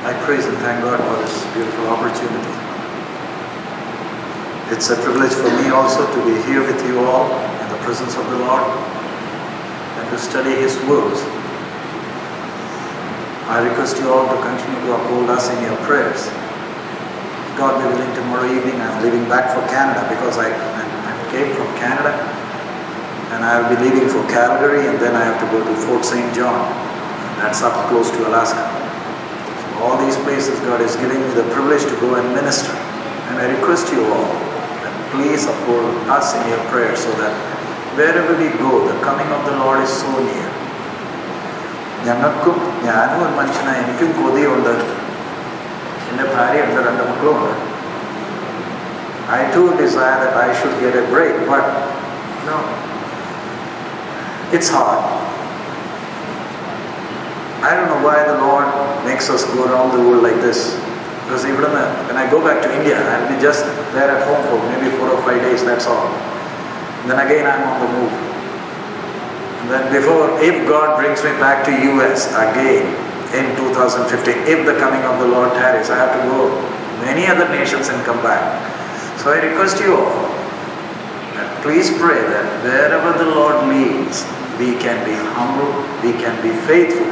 I praise and thank God for this beautiful opportunity. It's a privilege for me also to be here with you all in the presence of the Lord and to study His words. I request you all to continue to uphold us in your prayers. God be willing, tomorrow evening I'm leaving back for Canada because I came from Canada and I'll be leaving for Calgary, and then I have to go to Fort St. John. That's up close to Alaska. So all these places God is giving me the privilege to go and minister. And I request you all that please uphold us in your prayers so that wherever we go, the coming of the Lord is so near. ഞങ്ങൾക്കും ഞാനും ഒരു മനുഷ്യനായി എനിക്കും കൊതിയുണ്ട്. എൻ്റെ ഭാര്യയുണ്ട്, 2 മക്കളുണ്ട്. I too desire that I should get a break, but no, it's hard. I don't know why the Lord makes us go around the world like this. Because even when I go back to India, I'll be just there at home for maybe 4 or 5 days, that's all. And then again I'm on the move. And then if God brings me back to US again in 2015, if the coming of the Lord tarries, I have to go many other nations and come back. So I request you all that please pray that wherever the Lord leads, we can be humble, we can be faithful,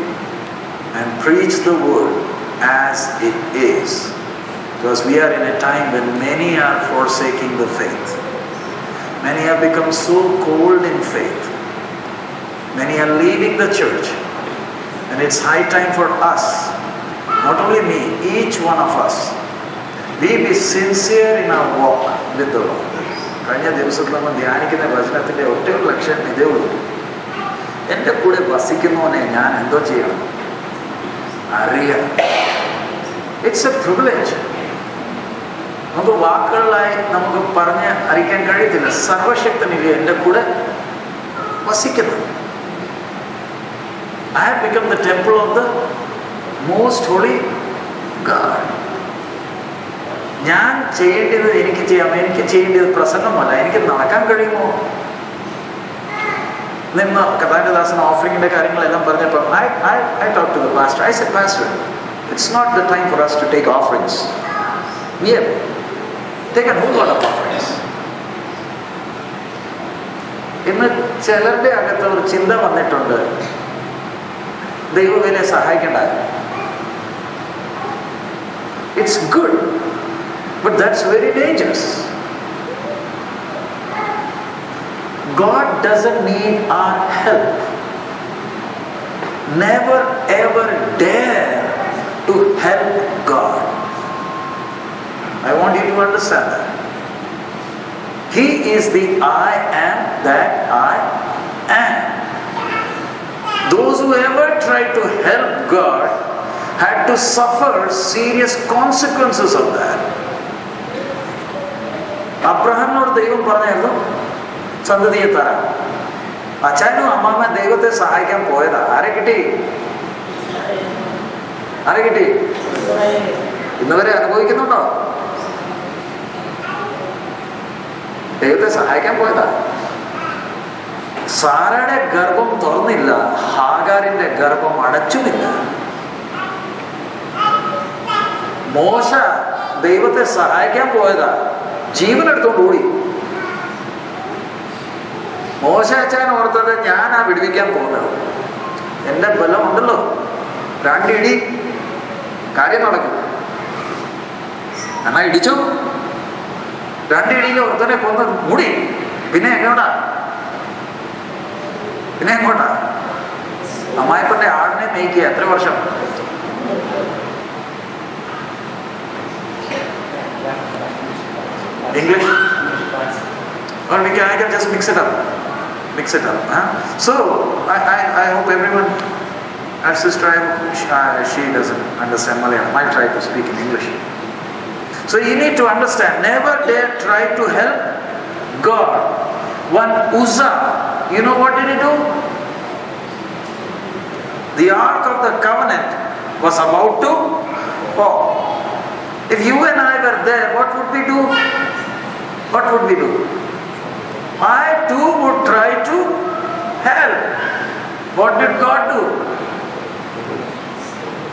and preach the word as it is. Because we are in a time when many are forsaking the faith. Many have become so cold in faith. Many are leaving the church. And it's high time for us, not only me, each one of us, we be sincere in our walk with the Lord. കഴിഞ്ഞ ദിവസത്തിൽ നമ്മൾ ധ്യാനിക്കുന്ന വചനത്തിൻ്റെ ഒറ്റ ഒരു ലക്ഷ്യം ഇതേ ഉള്ളൂ. എൻ്റെ കൂടെ വസിക്കുന്നവനെ ഞാൻ എന്തോ ചെയ്യണം? അറിയാം. It's A privilege. നമുക്ക് വാക്കുകളിലായി നമുക്ക് പറഞ്ഞ് അറിയിക്കാൻ കഴിയത്തില്ല. സർവശക്തനില്ലേ എൻ്റെ കൂടെ വസിക്കുന്നത്. I have become the temple of the most holy God. ഞാൻ ചെയ്യേണ്ടത് എനിക്ക് ചെയ്യാം. എനിക്ക് ചെയ്യേണ്ടത് പ്രസംഗമല്ല. എനിക്ക് നടക്കാൻ കഴിയുമോ? നിന്ന് കഥാനദാസൻ ഓഫറിങ്ങിന്റെ കാര്യങ്ങളെല്ലാം പറഞ്ഞപ്പോൾ I talked to the pastor. I said, Pastor, it's not the time for us to take offerings. We have taken a whole lot of offerings. ഇന്ന് ചിലരുടെ അകത്ത് ഒരു ചിന്ത വന്നിട്ടുണ്ട്, ദൈവം എന്നെ സഹായിക്കണ്ട. It's good, but that's very dangerous. God doesn't need our help. Never ever dare to help God. I want you to understand that. He is the I am that I am. Those who ever tried to help God had to suffer serious consequences of that. അബ്രഹാമിനോട് ദൈവം പറഞ്ഞായിരുന്നു, സന്തതിയെ തരാം. അച്ഛനും അമ്മാമ്മ ദൈവത്തെ സഹായിക്കാൻ പോയതാ. ആരെ കിട്ടി? ഇന്നുവരെ അനുഭവിക്കുന്നുണ്ടോ? ദൈവത്തെ സഹായിക്കാൻ പോയതാ. സാറയുടെ ഗർഭം തുറന്നില്ല, ഹാഗാരിന്റെ ഗർഭം അടച്ചുമില്ല. മോശ ദൈവത്തെ സഹായിക്കാൻ പോയതാ, ജീവൻ എടുത്തോണ്ട് ഓടി. മോശ അച്ഛൻ ഓർത്തത് ഞാനാ വിടുവിക്കാൻ പോകുന്നത്, എന്റെ ബലം ഉണ്ടല്ലോ, 2 ഇടി കാര്യം നടക്കും. എന്നാ ഇടിച്ചു, 2 ഇടിയിൽ ഒരുത്തനെ കൊന്ന് മൂടി. പിന്നെ എങ്ങോട്ടാ? അമ്മായിപ്പന്റെ ആടിനെ മേയ്ക്കുക. എത്ര വർഷം? English? Or I can just mix it up. Huh? So I hope everyone, our sister, she doesn't understand Malayalam. I'll try to speak in English. So you need to understand, never dare try to help God. One Uzzah, you know what did he do? The Ark of the Covenant was about to fall. If you and I were there, what would we do? I too would try to help. What did God do?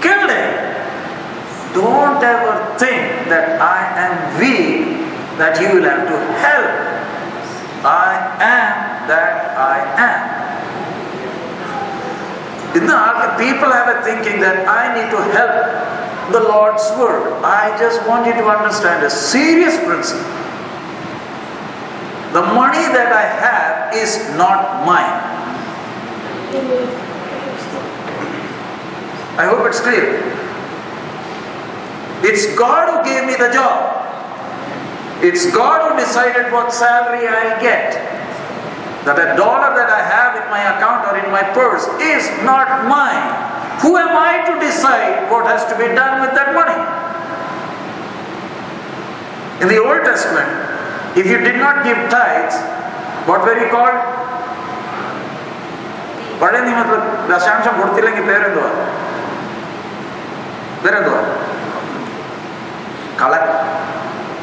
Killed him. don't ever think that I am weak, that you will have to help. I am that I am. People have a thinking that I need to help the Lord's work. I just want you to understand a serious principle. The money that I have is not mine. I hope it's clear. It's God who gave me the job. It's God who decided what salary I'll get. That $1 that I have in my account or in my purse is not mine. Who am I to decide what has to be done with that money? In the Old Testament, if you did not give tithes, what were you called? പഴയ നിയമത്തിൽ ദശാംശം കൊടുത്തില്ലെങ്കിൽ പേരെന്തുവാ? കള്ളൻ.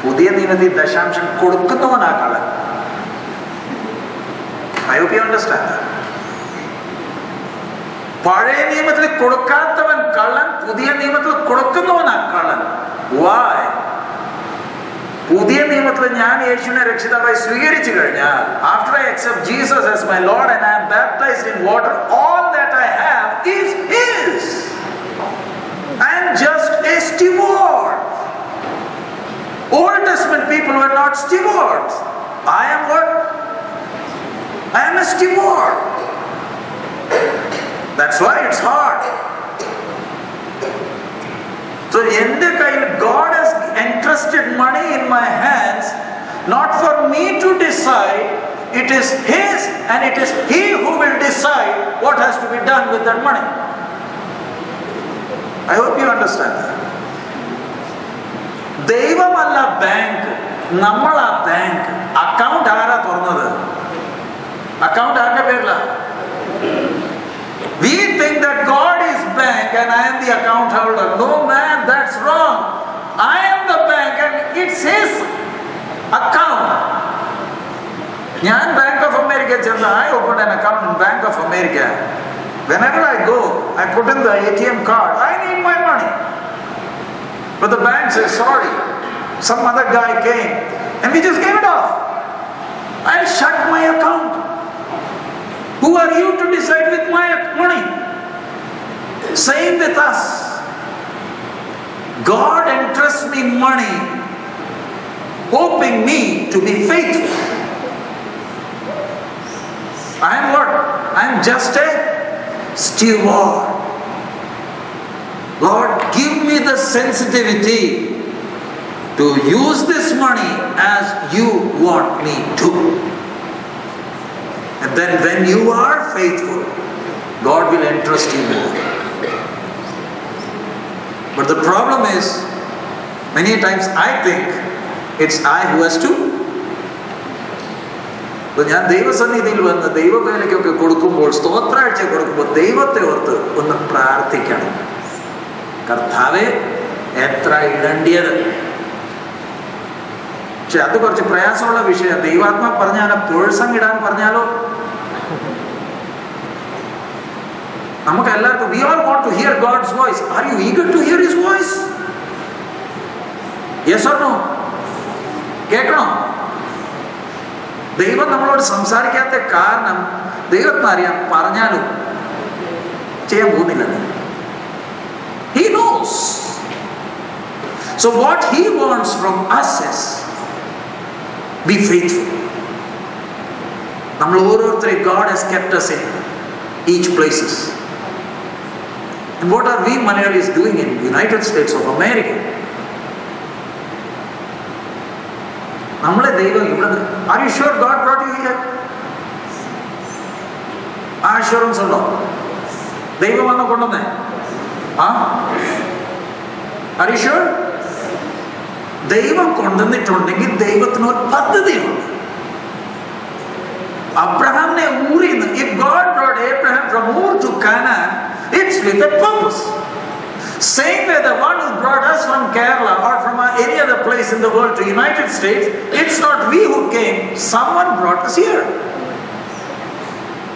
പുതിയ നിയമത്തിൽ ദശാംശം കൊടുക്കുന്നവനാ കള്ളൻ. I hope you understand that. പഴയ നിയമത്തിൽ കൊടുക്കാത്തവൻ കള്ളൻ, പുതിയ നിയമത്തിൽ കൊടുക്കുന്നവനാ കള്ളൻ. Why? പുതിയ നിയമത്തിൽ ഞാൻ യേശുവിനെ രക്ഷിതാവായി സ്വീകരിച്ചു കഴിഞ്ഞാൽ, after I accept Jesus as my Lord and I am baptized in water, all that I have is His. I am just a steward. Old Testament people were not stewards. I am what? I am a steward. That's why it's hard. So God has entrusted money in my hands, not for me to decide. It is His, and it is He who will decide what has to be done with that money. I hope you understand that. ദൈവമല്ല bank, നമ്മളാ bank. Account ആരാ തുറന്നത്? Account ആരുടെ പേരില? We think that God is bank and I am the account holder. No man, that's wrong. I am the bank and it's His account. ഞാൻ Bank of America ചെന്ന്, I opened an account in Bank of America. Whenever I go, I put in the ATM card. I need my money. But the bank says, sorry, some other guy came and we just gave it off. I'll shut my account. Who are you to decide with my money? Same with us. God entrusts me money, hoping me to be faithful. I am what? I am just a steward. Lord, give me the sensitivity to use this money as you want me to. And then when you are faithful, God will entrust you more. But the problem is, many times I think it's I who has to. ഞാൻ ദൈവസന്നിധിയിൽ വന്ന് ദൈവവേലയ്ക്കൊക്കെ കൊടുക്കുമ്പോൾ, സ്തോത്രാഴ്ച കൊടുക്കുമ്പോൾ ദൈവത്തെ ഓർത്ത് ഒന്ന് പ്രാർത്ഥിക്കണം. കർത്താവേ, എത്ര ഇടേണ്ടിയത്. പക്ഷെ അത് കുറച്ച് പ്രയാസമുള്ള വിഷയം. ദൈവാത്മാ പറഞ്ഞാലോ, പേഴ്സൺ ഇടാൻ പറഞ്ഞാലോ, നമുക്ക് എല്ലാവർക്കും, we all want to hear God's voice. Are you eager to hear His voice? Yes or no? കേൾക്കണോ? ദൈവം നമ്മളോട് സംസാരിക്കാത്ത കാരണം ദൈവത്തിന് അറിയാം, പറഞ്ഞാലും ചെയ്യാൻ പോകുന്നില്ലെന്ന്. He knows. So what He wants from us is be faithful. നമ്മൾ ഓരോരുത്തരെയും God has kept us in each places. And what are we Malayalis doing in United States of America? നമ്മളെ ദൈവം ഇവിടെ. Are you sure God brought you here? ആ assurance ഉണ്ടോ? ദൈവം വന്ന് കൊണ്ടുവന്നേ? Are you sure? ദൈവം കൊണ്ടുവന്നിട്ടുണ്ടെങ്കിൽ ദൈവത്തിന് ഒരു പദ്ധതിയുണ്ട്. അബ്രഹാമിനെ ഊരിൽ നിന്ന്, if God brought Abraham from Ur to Canaan, it's with a purpose. Same way the one who brought us from Kerala or from any other place in the world to United States, it's not we who came, someone brought us here.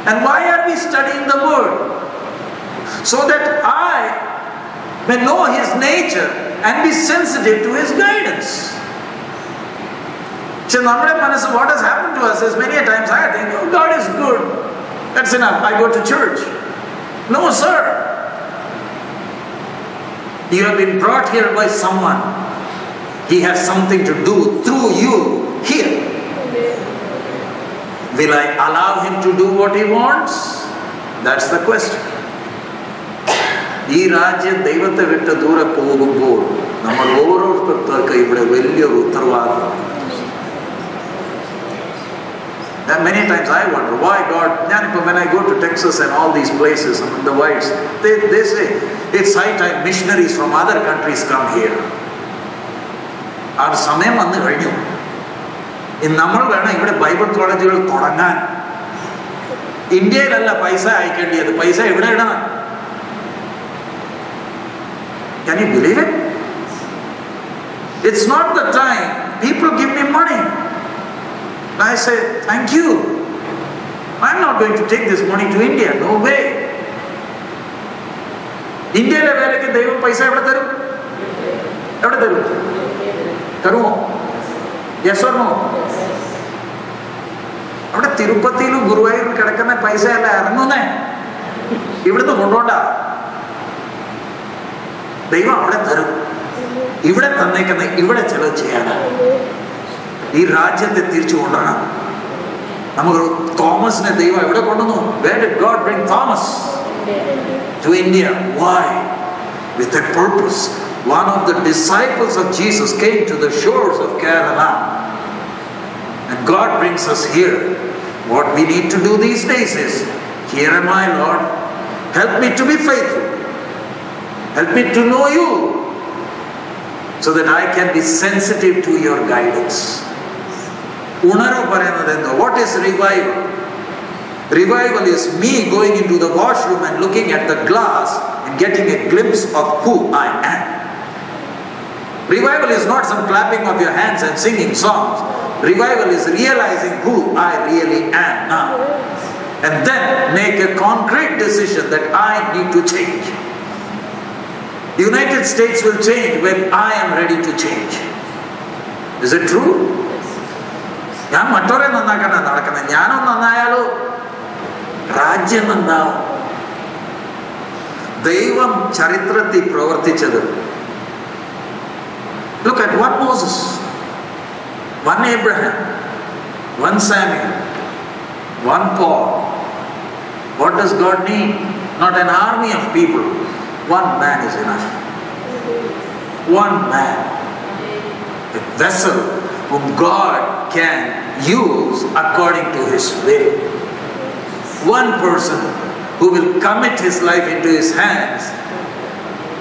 And why are we studying the Word? So that I may know His nature and be sensitive to His guidance. So, what has happened to us is many a times I think, oh, God is good. That's enough. I go to church. No, sir. You have been brought here by someone. He has something to do through you here. Will I allow Him to do what He wants? That's the question. ഈ രാജ്യം ദൈവത്തെ വിട്ട് ദൂരെ പോകുമ്പോൾ നമ്മൾ ഓരോരുത്തർക്ക് ഇവിടെ വലിയൊരു ഉത്തരവാദിത്വം. Many times I wonder why God, when I go to Texas and all these places, the whites, they say it's high time missionaries from other countries come here. Our സമയം വന്നു കഴിഞ്ഞു. ഇന്ന് നമ്മൾ വേണം ഇവിടെ ബൈബിൾ കോളേജുകൾ തുടങ്ങാൻ. ഇന്ത്യയിലല്ല പൈസ അയക്കേണ്ടത്, പൈസ എവിടെ ഇടണം? Can you believe it? It's not the time. People give me money. I say, thank you. I'm not going to take this money to India. No way. ഇന്ത്യയിലെ വേലയ്ക്ക് ദൈവം പൈസ എവിടെ തരും? എവിടെ തരും? തരുമോ? Yes or no? അവിടെ തിരുപ്പതിയിലും ഗുരുവായൂരിലും കിടക്കുന്ന പൈസയല്ല ഇറങ്ങുന്നേ, ഇവിടുന്ന് കൊണ്ടോണ്ട. ദൈവം അവിടെ തരും. ഇവിടെ തന്നേക്കുന്ന ഇവിടെ ചെലവ് ചെയ്യാനാണ്. ഈ രാജ്യത്തെ തിരിച്ചു കൊണ്ടുവരണം. നമുക്ക് തോമസിനെ ദൈവം എവിടെ കൊണ്ടുവന്നു? Where did God bring Thomas? To India. Why? With a purpose. One of the disciples of Jesus came to the shores of Kerala. And God brings us here. What we need to do these days is, here am I, Lord. Help me to be faithful. Help me to know you, so that I can be sensitive to your guidance. Unaru parayanadendo. What is revival? Revival is me going into the washroom and looking at the glass and getting a glimpse of who I am. Revival is not some clapping of your hands and singing songs. Revival is realizing who I really am now. And then make a concrete decision that I need to change. The United States will change when I am ready to change. Is it true? ഞാൻ മറ്റോരെ നന്നാക്കാനാ നടക്കുന്നത്. ഞാനൊന്ന് നന്നായാലോ രാജ്യം നന്നാവും. ദൈവം ചരിത്രത്തിൽ പ്രവർത്തിച്ചത്. Look at one Moses, one Abraham, one Samuel, one Paul. What does God need? Not an army of people. One man is enough. One man. A vessel whom God can use according to His will. One person who will commit his life into His hands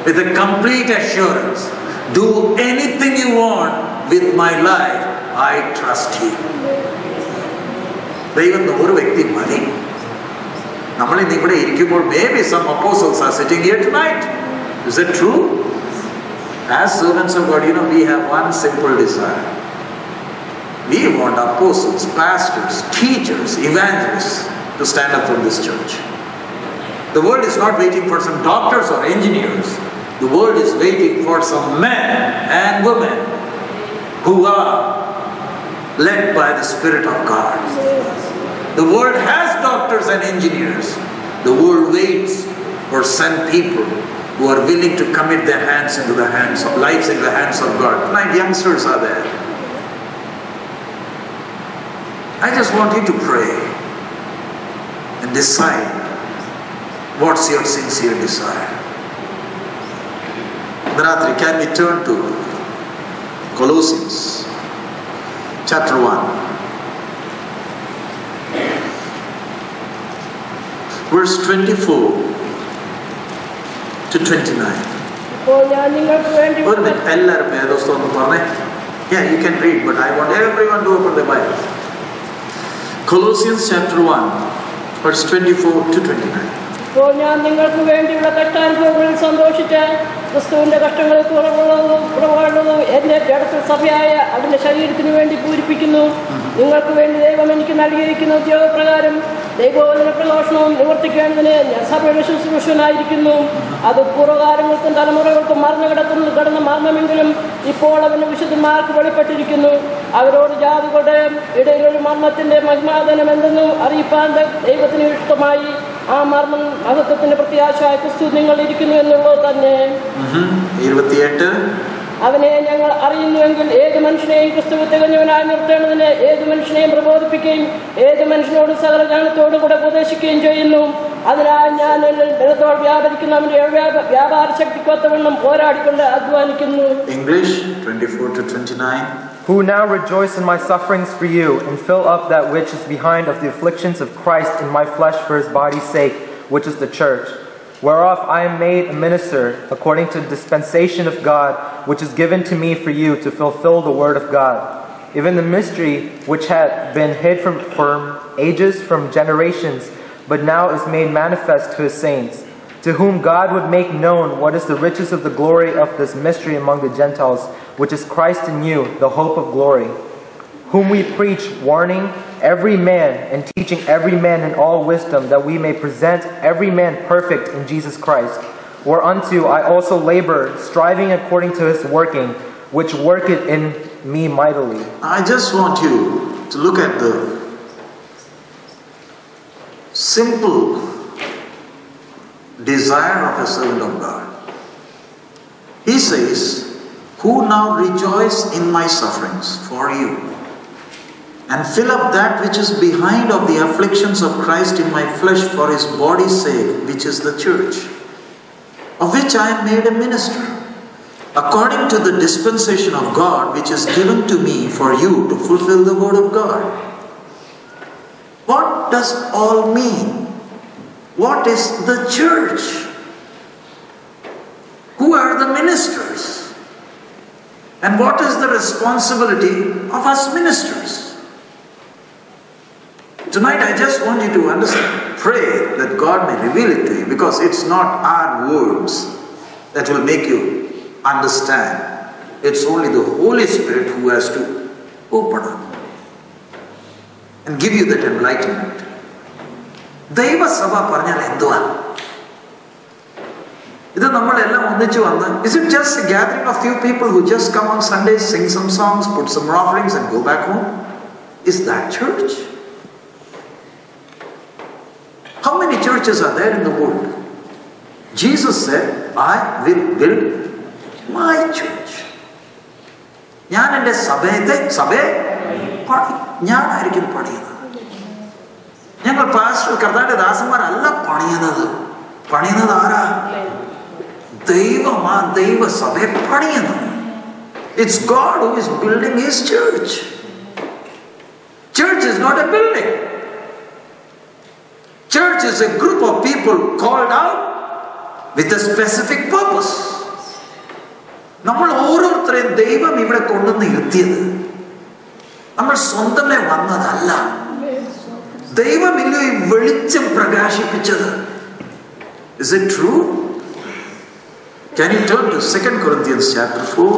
with a complete assurance. Do anything you want with my life. I trust you. ദൈവം ഒരു വ്യക്തി മതി. നമ്മളിന്ന് ഇവിടെ ഇരിക്കുമ്പോൾ maybe some apostles are sitting here tonight. Is it true? As servants of God, we have one simple desire. We want apostles, pastors, teachers, evangelists to stand up from this church. The world is not waiting for some doctors or engineers. The world is waiting for some men and women who are led by the Spirit of God. The world has doctors and engineers. The world waits for some people who are willing to commit their lives into the hands of God. Tonight, youngsters are there. I just want you to pray and decide what's your sincere desire. Bharatri, can we turn to Colossians chapter 1, verse 24 to 29. Yeah, you can read, but I want everyone to open the Bible. Colossians chapter 1, verse 24 to 29. ഇപ്പോൾ ഞാൻ നിങ്ങൾക്ക് വേണ്ടിയുള്ള കഷ്ടാനുഭവങ്ങളിൽ സന്തോഷിച്ച് ക്രിസ്തുവിന്റെ കഷ്ടങ്ങളിൽ കുറവുള്ളതും എന്റെ ജഡത്തിൽ സഭയായ അതിന്റെ ശരീരത്തിന് വേണ്ടി പൂരിപ്പിക്കുന്നു. നിങ്ങൾക്ക് വേണ്ടി ദൈവം എനിക്ക് നൽകിയിരിക്കുന്ന ഉദ്യോഗപ്രകാരം ദൈവോധന പ്രഘോഷണവും നിവർത്തിക്കേണ്ടതിന് ഞാൻ സഭയുടെ ശുശ്രൂഷനായിരിക്കുന്നു. അത് പൂർവ്വകാലങ്ങൾക്കും തലമുറകൾക്കും മറന്നു കിടന്ന മർമ്മമെങ്കിലും ഇപ്പോൾ അവന് വിശുദ്ധന്മാർക്ക് വെളിപ്പെട്ടിരിക്കുന്നു. അവരോട് ജാതികളുടെ ഇടയിലൊരു മർമ്മത്തിന്റെ മഹിമാധനം എന്തെന്നും അറിയിപ്പാൻ ദൈവത്തിന് ഇഷ്ടമായി. ആ മർമ്മം മഹത്വത്തിന്റെ പ്രത്യാശയായ ക്രിസ്തു നിങ്ങൾ ഇരിക്കുന്നു എന്നുള്ളത് തന്നെ. 28 അവനെ ഞങ്ങൾ അറിയുന്നുവെങ്കിൽ ഏത് മനുഷ്യനെയും ക്രിസ്തുവിൽ തികഞ്ഞവനായി നിർത്തേണ്ടതിന് ഏത് മനുഷ്യനെയും പ്രബോധിപ്പിക്കുകയും ഏത് മനുഷ്യനോടും സകല ജ്ഞാനത്തോടും കൂടെ ഉപദേശിക്കുകയും ചെയ്യുന്നു. അതിനാൽ ഞാൻ ബലത്തോട് വ്യാപരിക്കുന്ന അവന്റെ വ്യാപാര ശക്തിക്കൊത്തവണ്ണം പോരാടിക്കൊണ്ട് അധ്വാനിക്കുന്നു. English 24-29. Who now rejoice in my sufferings for you, and fill up that which is behind of the afflictions of Christ in my flesh for his body's sake, which is the church, whereof I am made a minister, according to the dispensation of God, which is given to me for you to fulfill the word of God, even the mystery which had been hid from ages, from generations, but now is made manifest to his saints, to whom God would make known what is the riches of the glory of this mystery among the Gentiles, which is Christ in you, the hope of glory, whom we preach, warning every man and teaching every man in all wisdom, that we may present every man perfect in Jesus Christ, whereunto I also labor, striving according to his working, which worketh in me mightily. I just want you to look at the simple desire of a servant of God. He says, who now rejoice in my sufferings for you, and fill up that which is behind of the afflictions of Christ in my flesh for his body's sake, which is the church, of which I am made a minister, according to the dispensation of God, which is given to me for you to fulfill the word of God. What does all mean? What is the church? Who are the ministers? And what is the responsibility of us ministers? Tonight I just want you to understand, pray that God may reveal it to you, because it's not our words that will make you understand. It's only the Holy Spirit who has to open up and give you that enlightenment. Daiva Sabha പറഞ്ഞാൽ എന്തുവാ? ഇത് നമ്മളെല്ലാം ഒന്നിച്ചു വന്ന്, is it just a gathering of few people who just come on Sundays, sing some songs, put some offerings and go back home? Is that church? How many churches are there in the world? Jesus said, I will build my church. ഞാൻ എൻ്റെ സഭയെ ഞാനായിരിക്കും പണിയുന്നത്. ഞങ്ങൾ pastor കർത്താവിന്റെ ദാസന്മാരല്ല പണിയുന്നത് ആരാ? ദൈവമാ ദൈവ സഭയെ പണിയുന്നത്. It's God who is building his church. Church is not a building. Church is a group of people called out with a specific purpose. നമ്മൾ ഓരോരുത്തരെയും ദൈവം ഇവിടെ കൊണ്ടുവന്ന് ഇരുത്തിയത് നമ്മൾ സ്വന്തമേ വന്നതല്ല. ദൈവമില്ലോ ഈ വെളിച്ചം പ്രകാശിപ്പിച്ചത്. Is it true? Can you turn to 2 Corinthians chapter 4?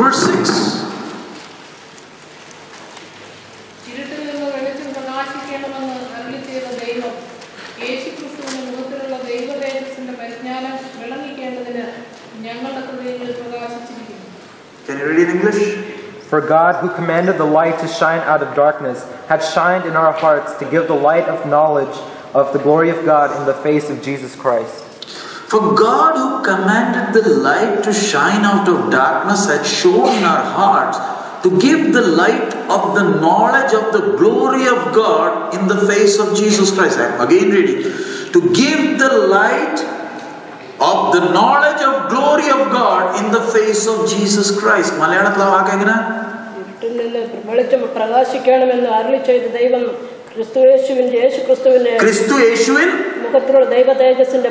Verse 6. Can you read in English? For God, who commanded the light to shine out of darkness, hath shined in our hearts to give the light of knowledge of the glory of God in the face of Jesus Christ. For God, who commanded the light to shine out of darkness, hath shone in our hearts to give the light of the knowledge of the glory of God in the face of Jesus Christ. I am again reading. To give the light of the knowledge of glory of God in the face of Jesus Christ. മലയാളത്തിലെ വാക്ക് എങ്ങനെ? വെളിച്ചം പ്രകാശിക്കണമെന്ന് അരുളി ചെയ്ത ദൈവം ക്രിസ്തു യേശുവിൻ മുഖത്തിലുള്ള ദൈവ തേജസ്സിന്റെ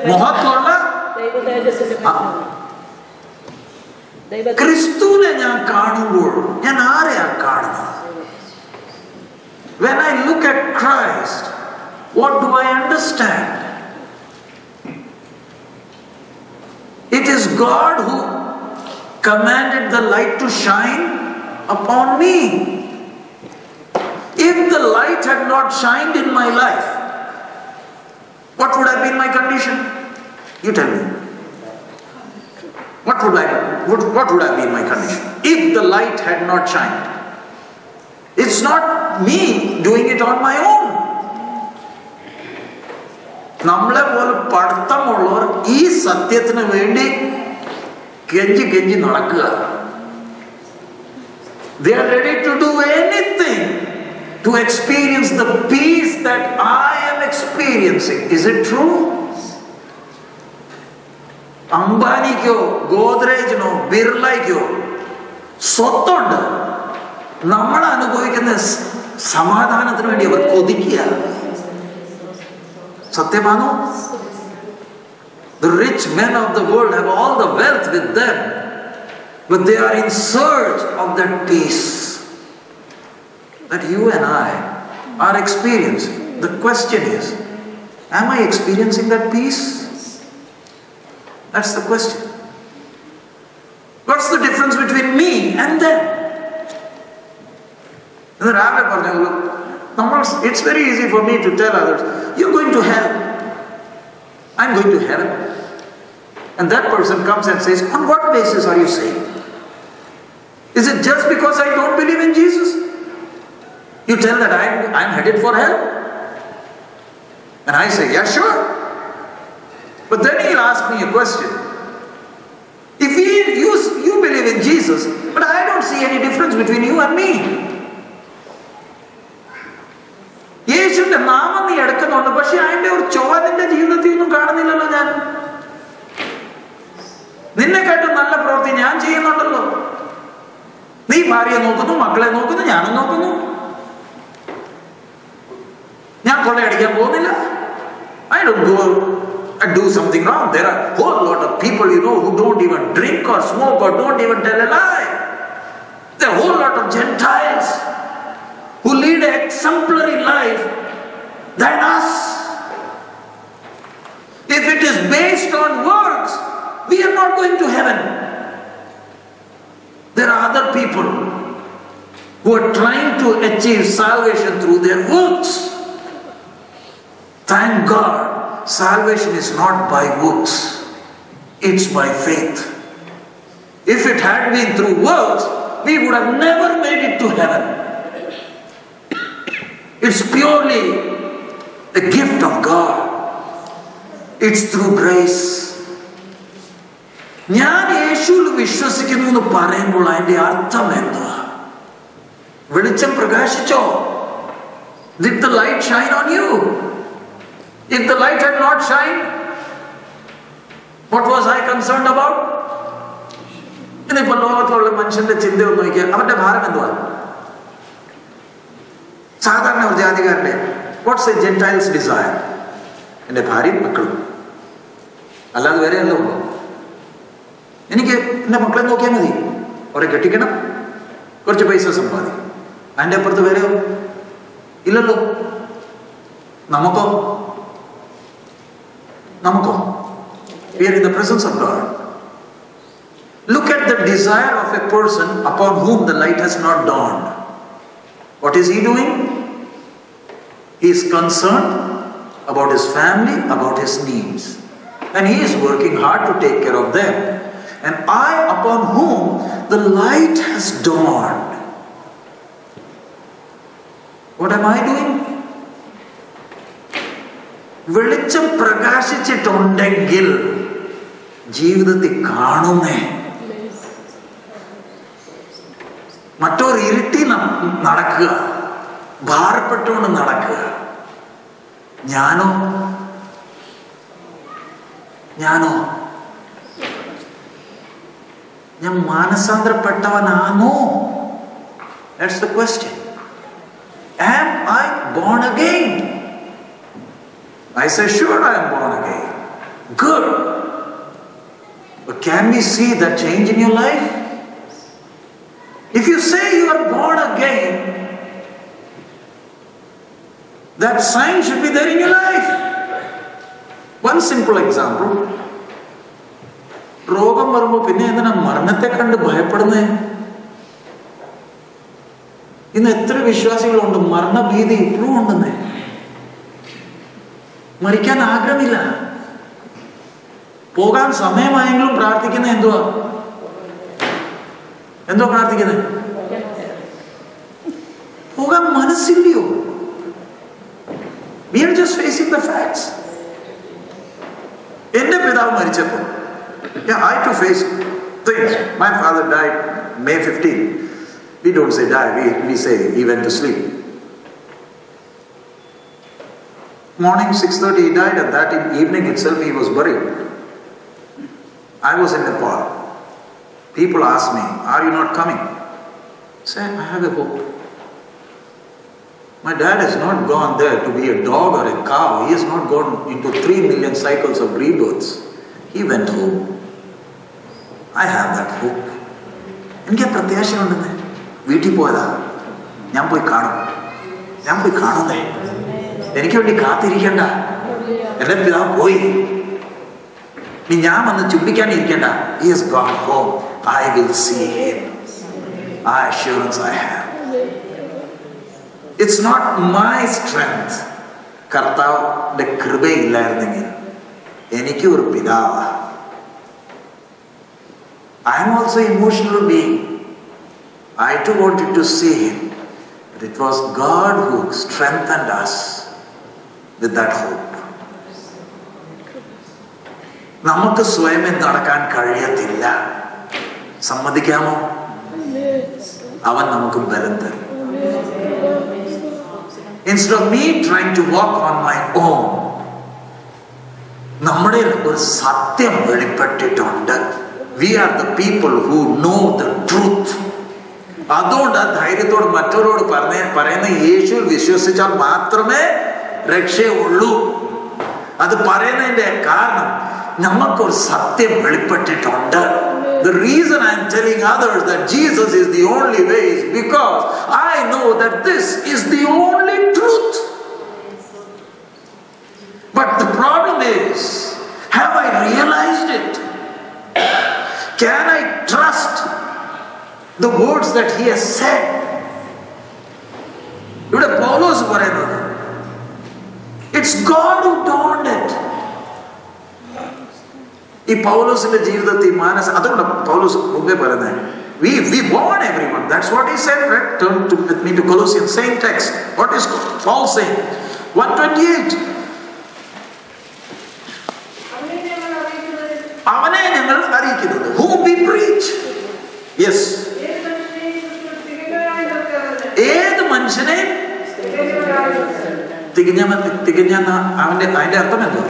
ക്രിസ്തുവിനെ ഞാൻ കാണുമ്പോൾ ഞാൻ ആരെയാ കാണുന്നത്? When I look at Christ, what do I understand? It is God who commanded the light to shine upon me. If the light had not shined in my life, what would have been my condition? You tell me. What would have been my condition if the light had not shined? It's not me doing it on my own. നമ്മളെ പോലെ പഠിത്തമുള്ളവർ ഈ സത്യത്തിന് വേണ്ടി കെഞ്ചി നടക്കുക. They are ready to do anything to experience the peace that I am experiencing. Is it true? അംബാനിക്കോ ഗോദ്രേജിനോ ബിർളയ്ക്കോ സ്വത്തുണ്ട്. നമ്മൾ അനുഭവിക്കുന്ന സമാധാനത്തിന് വേണ്ടി അവർ കൊതിക്കുക. സത്യമാണോ? The rich men of the world have all the wealth with them, but they are in search of that peace that you and I are experiencing. The question is, am I experiencing that peace? That's the question. What's the difference between me and them? It's very easy for me to tell others, you're going to hell, I'm going to heaven. And that person comes and says, on what basis are you saying? Is it just because I don't believe in Jesus? You tell that I'm headed for hell? And I say, yeah, sure. But then he'll ask me a question. If you believe in Jesus, but I don't see any difference between you and me. യേശുവിന്റെ നാമം നീ എടുക്കുന്നുണ്ട്, പക്ഷെ അതിന്റെ ഒരു ചൊവ്വ നിന്റെ ജീവിതത്തിൽ ഒന്നും കാണുന്നില്ലല്ലോ. ഞാൻ നിന്നെക്കാട്ടും നല്ല പ്രവൃത്തി ഞാൻ ചെയ്യുന്നുണ്ടല്ലോ. നീ ഭാര്യയെ നോക്കുന്നു, മക്കളെ നോക്കുന്നു, ഞാനും നോക്കുന്നു. ഞാൻ കൊള്ളയടിക്കാൻ പോകുന്നില്ല. I don't go and do something wrong. There are a whole lot of people, who don't even drink or smoke or don't even tell a lie. There are a whole lot of Gentiles who lead an exemplary life than us. If it is based on works, we are not going to heaven. There are other people who are trying to achieve salvation through their works. Thank God, salvation is not by works, it's by faith. If it had been through works, we would have never made it to heaven. It's purely a gift of God. It's through grace. ഞാൻ യേശുവിൽ വിശ്വസിക്കുന്നു എന്ന് പറയുമ്പോൾ അതിന്റെ അർത്ഥം എന്തുവാ? വെളിച്ചം പ്രകാശിച്ചോ? Did the light shine on you? If the light had not shined, what was I concerned about? ഇന്നിപ്പോ ലോകത്തിലുള്ള മനുഷ്യന്റെ ചിന്ത ഒന്ന് നോക്കിയാൽ അവന്റെ ഭാരം എന്തുവാ? സാധാരണ ഒരു ജാതികാരന്റെ വാട്ട്സ് എ ജെന്റൈൽസ് ഡിസയർ? എൻ്റെ ഭാര്യയും മക്കളും, അല്ലാതെ വേറെ എല്ലാം ഉണ്ടോ? എനിക്ക് എൻ്റെ മക്കളെ നോക്കിയാൽ മതി, അവരെ കെട്ടിക്കണം, കുറച്ച് പൈസ സമ്പാദിക്കണം, അതിൻ്റെ അപ്പുറത്ത് വേറെയോ ഇല്ലല്ലോ. നമുക്കോ we are in the presence of God. Look at the desire of a person upon whom the light has not dawned. What is he doing? He is concerned about his family, about his needs, and he is working hard to take care of them. And I, upon whom the light has dawned, what am I doing? വെളിച്ചം പ്രകാശിച്ചിട്ടുണ്ടെങ്കിൽ ജീവിതത്തിൽ കാണുന്നേ. മറ്റൊരു ഇരുട്ടി നടക്കുക, ഭാരപ്പെട്ടുകൊണ്ട് നടക്കുക. ഞാനോ ഞാൻ മാനസാന്തരപ്പെട്ടവനാണോ? That's the question. Am I born again? I say, sure, I am born again. Good. But can we see that change in your life? If you say you are born again, that sign should be there in your life. One simple example. രോഗം വരുമ്പോൾ പിന്നെ എന്തിനാ മരണത്തെ കണ്ട് ഭയപ്പെടുന്നേ? ഇന്ന് എത്ര വിശ്വാസികളുണ്ട് മരണഭീതി ഇപ്പോഴും ഉണ്ടെന്നേ. മരിക്കാൻ ആഗ്രഹമില്ല. പോകാൻ സമയമായെങ്കിലും പ്രാർത്ഥിക്കുന്നത് എന്തുവാ പ്രാർത്ഥിക്കുന്നത്? പോകാൻ മനസ്സില്ലയോ? We are just facing the facts. എന്റെ പിതാവ് മരിച്ചപ്പോൾ I had to face things. My father died May 15. We don't say die, we say he went to sleep. Morning 6:30 he died, and that evening itself he was buried. I was in Nepal. People ask me, are you not coming? I say, I have a hope. My dad has not gone there to be a dog or a cow. He has not gone into 3 million cycles of rebirths. He went home. I have that hope. എനിക്ക് പ്രത്യാശയുണ്ടെന്ന്. വീട്ടിൽ പോയതാ, ഞാൻ പോയി കാണുന്നേ. എനിക്ക് വേണ്ടി കാത്തിരിക്കണ്ട. എന്റെ പിതാവ് പോയി, ഇനി ഞാൻ വന്ന് ചുംബിക്കാനിരിക്കണ്ട. He has gone home. I will see him. ആ assurance I have. It's not my strength. കർത്താവിന്റെ കൃപയില്ലായിരുന്നെങ്കിൽ എനിക്ക് ഒരു പിതാവാ. I am also an emotional being. I too wanted to see him. But it was God who strengthened us with that hope. നമുക്ക് സ്വയം നടക്കാൻ കഴിയത്തില്ല. സമ്മതിക്കാമോ? അവൻ നമുക്ക് ബലം തരും. Instead of me trying to walk on my own, നമ്മുടെ ഒരു സത്യം വെളിപ്പെട്ടിട്ടുണ്ട്. We are the people who know the truth. അതുകൊണ്ട് ആ ധൈര്യത്തോട് മറ്റവരോട് പറയുന്ന യേശുവിൽ വിശ്വസിച്ചാൽ മാത്രമേ രക്ഷയുള്ളൂ. അത് പറയുന്നതിന്റെ കാരണം നമുക്കൊരു സത്യം വെളിപ്പെട്ടിട്ടുണ്ട്. The reason I am telling others that Jesus is the only way is because I know that this is the only truth. But the problem is, have I realized it? Can I trust the words that he has said? ഇവിടെ പൗലോസ് പറയുന്നത്, it's God who dawned it. ഈ പൗലോസിന്റെ ജീവിതത്തിൽ അതുകൊണ്ട് പൗലോസ് മുമ്പേ പറയുന്നത്, we warn everyone. That's what he said, right? Turn with me to Colossians, same text. What is Paul saying? 128. അവനെ ഞങ്ങൾ അറിയിക്കുന്നത്, whom we preach. Yes. ഏത് മനുഷ്യനെ തികഞ്ഞ അതിന്റെ അർത്ഥം എന്തോ?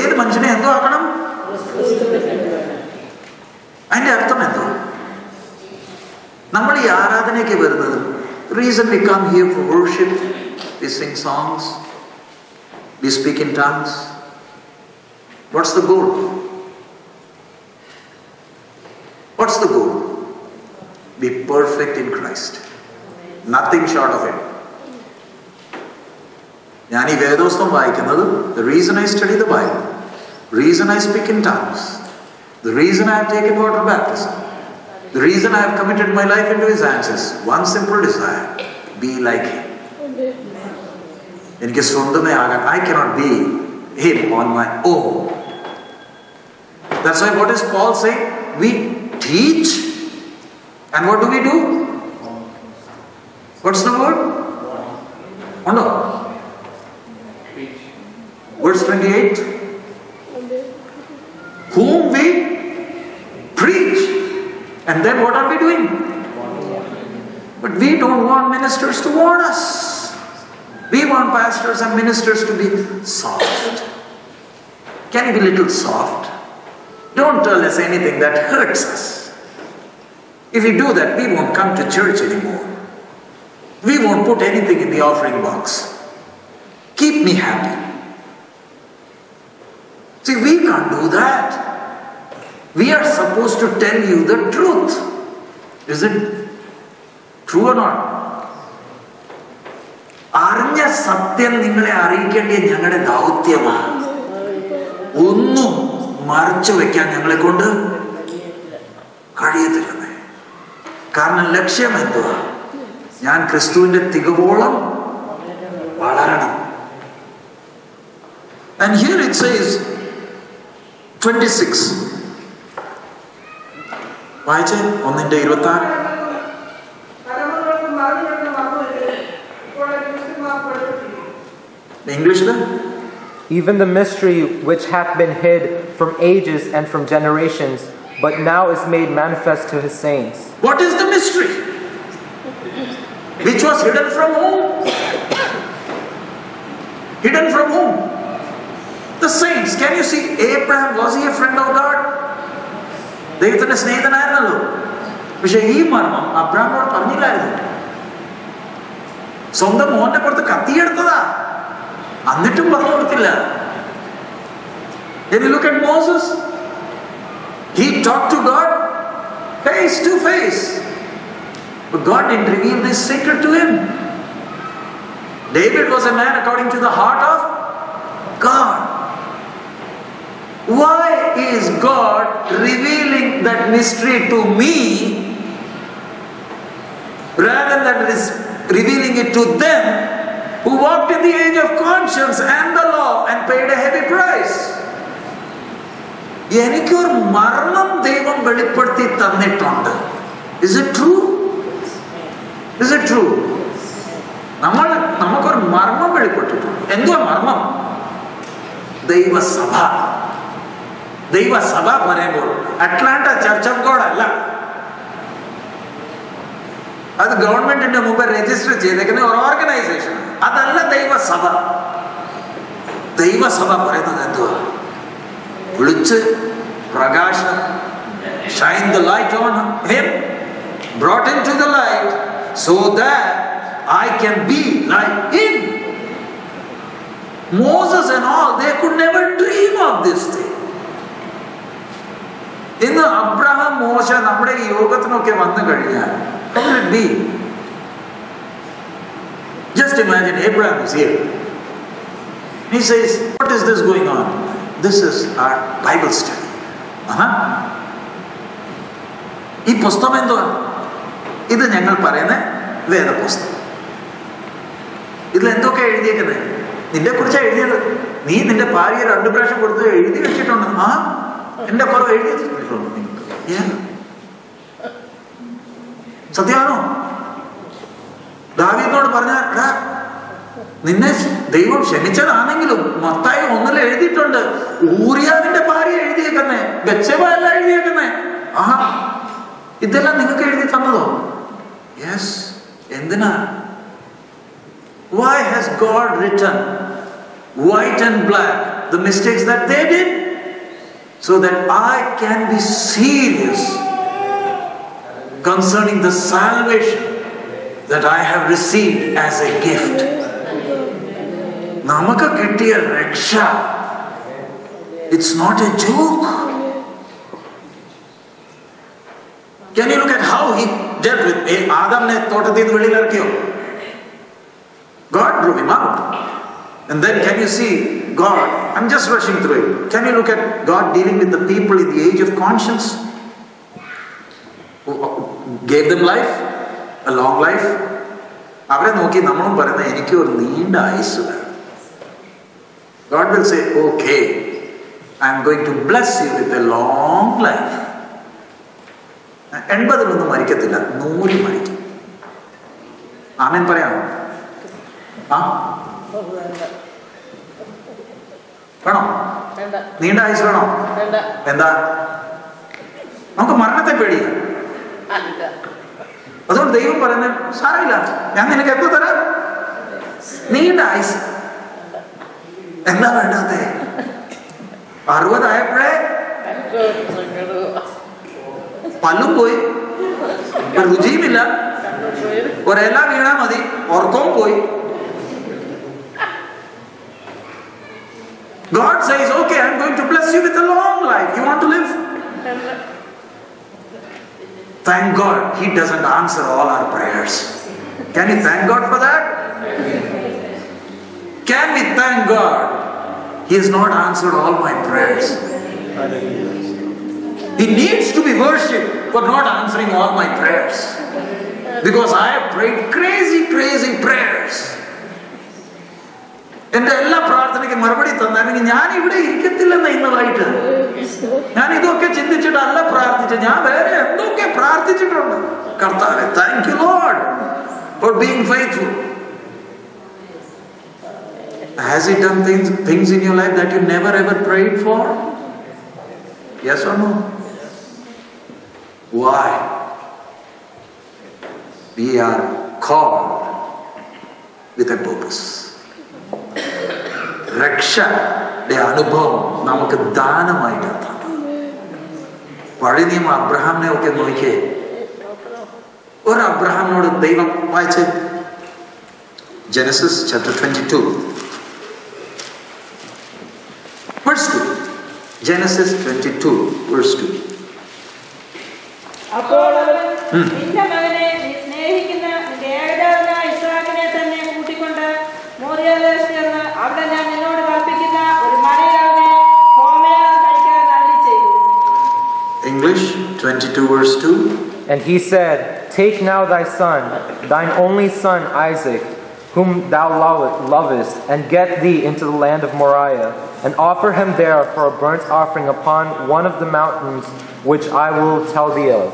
ഏത് മനുഷ്യനെ എന്തോ ആക്കണം? അതിന്റെ അർത്ഥം എന്തോ? നമ്മൾ ഈ ആരാധനയ്ക്ക് വരുന്നത്, reason we come here for worship, we sing songs, we speak in tongues. What's the goal? What's the goal? Be perfect in Christ. Nothing short of it. ഞാൻ ഈ വേദോസ്തം വായിക്കുന്നത്, the reason I study the Bible, reason I speak in tongues, the reason I have taken water baptism, the reason I have committed my life into his hands is one simple desire: be like him. എനിക്ക് സ്വന്തമേ ആകാൻ, I cannot be him on my own. That's why what is Paul saying? We teach, and what do we do? What's the word? Oh no. Verse 28. Whom we preach. And then what are we doing? But we don't want ministers to warn us. We want pastors and ministers to be soft. Can you be a little soft? Don't tell us anything that hurts us. If you do that, we won't come to church anymore. We won't put anything in the offering box. Keep me happy. See, we can't do that. We are supposed to tell you the truth. Is it true or not? അറിഞ്ഞ സത്യം നിങ്ങളെ അറിയിക്കേണ്ടത് ഞങ്ങളുടെ ദൗത്യമാണ്. ഒന്നും മറച്ചു വെക്കാൻ ഞങ്ങളെ കൊണ്ട് കഴിയത്തില്ലെന്നേ. കാരണം ലക്ഷ്യം എന്തുവാ? ഞാൻ ക്രിസ്തുവിന്റെ തികവോളം വളരണം. And here it says 26. വായിച്ചേ 1:26. English? Even the mystery which hath been hid from ages and from generations, but now is made manifest to his saints. What is the mystery? Which was hidden from whom? Hidden from whom? The saints. Can you see Abraham? Was he a friend of God? ദൈവത്തിന്റെ സ്നേഹിതനായിരുന്നല്ലോ. പക്ഷെ ഈ മർമ്മം അബ്രഹാമിനോട് പറഞ്ഞില്ലായിരുന്നു. സ്വന്തം മോന്റെ പുറത്ത് കത്തിയെടുത്തതാ, എന്നിട്ടും പറഞ്ഞു കൊടുത്തില്ല. When you look at Moses, he talked to God face to face, but God didn't reveal this secret to him. David was a man according to the heart of God. Why is God revealing that mystery to me rather than revealing it to them who walked in the age of conscience and the law and paid a heavy price? എനിക്കൊരു മർമ്മം ദൈവം വെളിപ്പെടുത്തി തന്നിട്ടുണ്ട്. Is it true? Is it true? നമുക്കൊരു മർമ്മം വെളിപ്പെട്ടിട്ടുണ്ട്. എന്തുവാ മർമ്മം? ദൈവസഭ. ദൈവസഭ പറയുമ്പോൾ അറ്റ്ലാന്റ ചർച്ച് ഓഫ് ഗോഡ് അല്ല. അത് ഗവൺമെന്റിന്റെ മുമ്പ് രജിസ്റ്റർ ചെയ്തേക്കുന്ന ഒരു ഓർഗനൈസേഷൻ. അതല്ല ദൈവസഭ. ദൈവസഭ പറയുന്നത് എന്തുവാ? വിളിച്ച് പ്രകാശം, shine the light on him, brought him to the light so that I can be like him. Moses and all, they could never dream of this thing. ഇന്ന് അബ്രഹാം, മോശ നമ്മുടെ ഈ യോഗത്തിനൊക്കെ വന്നു കഴിഞ്ഞാൽ how will it be? Just imagine Abraham is here. He says, what is this going on? This is our Bible study. ഈ പുസ്തകം എന്തുവാ? ഇത് ഞങ്ങൾ പറയുന്ന വേദപുസ്തകം. ഇതിൽ എന്തൊക്കെ എഴുതിയേക്കുന്നത്? നിന്നെ കുറിച്ചാണ് എഴുതിയത്. നീ നിന്റെ ഭാര്യയെ 2 പ്രാവശ്യം കൊടുത്ത് എഴുതി വെച്ചിട്ടുണ്ട്. എന്റെ കുറവ് എഴുതി വെച്ചിട്ടുണ്ട് നിങ്ങൾക്ക്. സത്യമാണോ? ദാവീദിനോട് പറഞ്ഞ നിന്നെ ദൈവം ക്ഷമിച്ചതാണെങ്കിലും മത്തായി 1 എഴുതിയിട്ടുണ്ട്, ഊറിയാവിന്റെ ഭാര്യ എഴുതിയേക്കുന്നേ, ബത്ശേബ അല്ല എഴുതിയേക്കുന്നേ. ഇതെല്ലാം നിങ്ങൾക്ക് എഴുതി തന്നതോ? യെസ്. എന്തിനാ? Why has God written white and black the mistakes that they did? So that I can be serious concerning the salvation that I have received as a gift. നമുക്ക് കിട്ടിയ രക്ഷ, it's not a joke. Can you look at how he dealt with ആദാമിനെ തോട്ടത്തിൽ നിന്ന് വെളിയിലിറക്കിയോ? God drew him out. And then can you see God, I'm just rushing through it. Can you look at God dealing with the people in the age of conscience? Gave them life, a long life. അവരെ നോക്കി നമ്മളും പറയുന്നത് എനിക്ക് ഒരു നീണ്ട ആയുസ് വേണം. God will say, okay, I am going to bless you with a long life. 80 മരിക്കത്തില്ല, 100 മരിക്കും. ആമേൻ പറയാമോ? വേണോ? നീണ്ട ആയുസ് വേണോ? എന്താ? നമുക്ക് മരണത്തെ പേടിയില്ല. അതുകൊണ്ട് ദൈവം പറയുന്നത് സാരമില്ല, ഞാൻ നിനക്ക് എത്ര തരാം? നീണ്ട ആയുസ്. എന്താ വേണ്ടാത്തെ? 60 ആയപ്പോഴേ പല്ലും പോയി, രുചിയുമില്ല, ഒരെല വീണാ മതി, ഉറക്കവും പോയി. God says, okay, I'm going to bless you with a long life. You want to live? Thank God He doesn't answer all our prayers. Can you thank God for that? Can we thank God? He has not answered all my prayers. He needs to be worshipped. for not answering all my prayers. Because I have prayed crazy prayers. എന്റെ എല്ലാ പ്രാർത്ഥനയ്ക്കും മറുപടി തന്നെങ്കിൽ ഞാൻ ഇവിടെ ഇരിക്കത്തില്ലെന്ന് ഇന്നതായിട്ട്. ഞാൻ ഇതൊക്കെ ചിന്തിച്ചിട്ടല്ല പ്രാർത്ഥിച്ച, ഞാൻ വേറെ എന്തൊക്കെ പ്രാർത്ഥിച്ചിട്ടുണ്ട്. കർത്താവേ, thank you Lord for being faithful. Has he done things in your life that you never ever prayed for? Yes or no? Why? We are called with a purpose. രക്ഷയുടെ അനുഭവം നമുക്ക് ദാനമായിട്ടാണ്. പഴയ നിയമം അബ്രഹാമിനെ ഒക്കെ നോക്കിയേ. ഒരു അബ്രഹാമിനോട് ദൈവം വായിച്ച് Genesis chapter 22 verse 2. Genesis 22 verse 2. അപ്പോൾ നിന്റെ മകനെ നീ സ്നേഹിക്കുന്ന നിന്റെ ഏകജാതനായ ഇസ്ഹാക്കിനെ തന്നെ കൂട്ടിക്കൊണ്ട് മോറിയാദേശത്ത് ചെന്ന് അവിടെ ഞാൻ നിന്നോട് കൽപ്പിക്കുന്ന ഒരു മലയിൽ അവനെ ഹോമയാഗം കഴിക്കാൻ അരുളിച്ചെയ്തു. English 22 verse 2. And he said, Take now thy son, thine only son Isaac, whom thou lovest, and get thee into the land of Moriah, and offer him there for a burnt offering upon one of the mountains which I will tell thee of.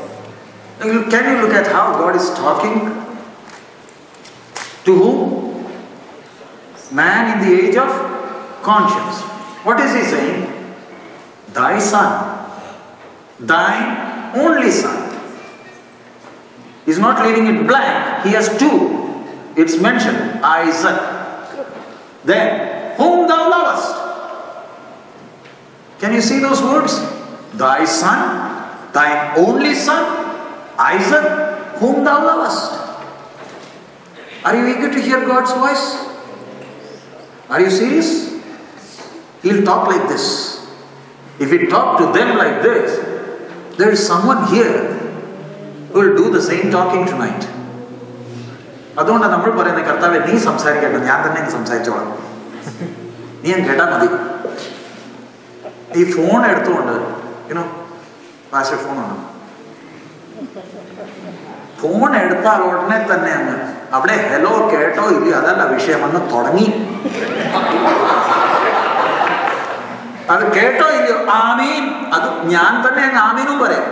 Can you look at how God is talking? To whom? Man in the age of conscience. What is he saying? Thy son, thine only son. He's not leaving it blank. He has two. It's mentioned, Isaac. Then, whom thou lovest. Can you see those words? Thy son, thine only son, Isaac, whom thou lovest. Are you eager to hear God's voice? Are you serious? He'll talk like this. If he talk to them like this, there is someone here who will do the same talking tonight. അതുകൊണ്ടാണ് നമ്മൾ പറയുന്നത്, കർത്താവേ നീ സംസാരിക്കട്ടെ, ഞാൻ തന്നെ സംസാരിച്ചോളാം, നീ ഞാൻ കേട്ടാ മതി. ഈ ഫോൺ എടുത്തുകൊണ്ട് പാസ്റ്റർ ഫോണാണ്, ഫോൺ എടുത്താൽ ഉടനെ തന്നെ അങ്ങ് അവിടെ ഹലോ കേട്ടോ ഇല്ലയോ അതല്ല വിഷയം, അങ്ങ് തുടങ്ങി. അത് കേട്ടോ ഇല്ലയോ ആമീൻ, അത് ഞാൻ തന്നെ അങ്ങ് ആമീനും പറയാം.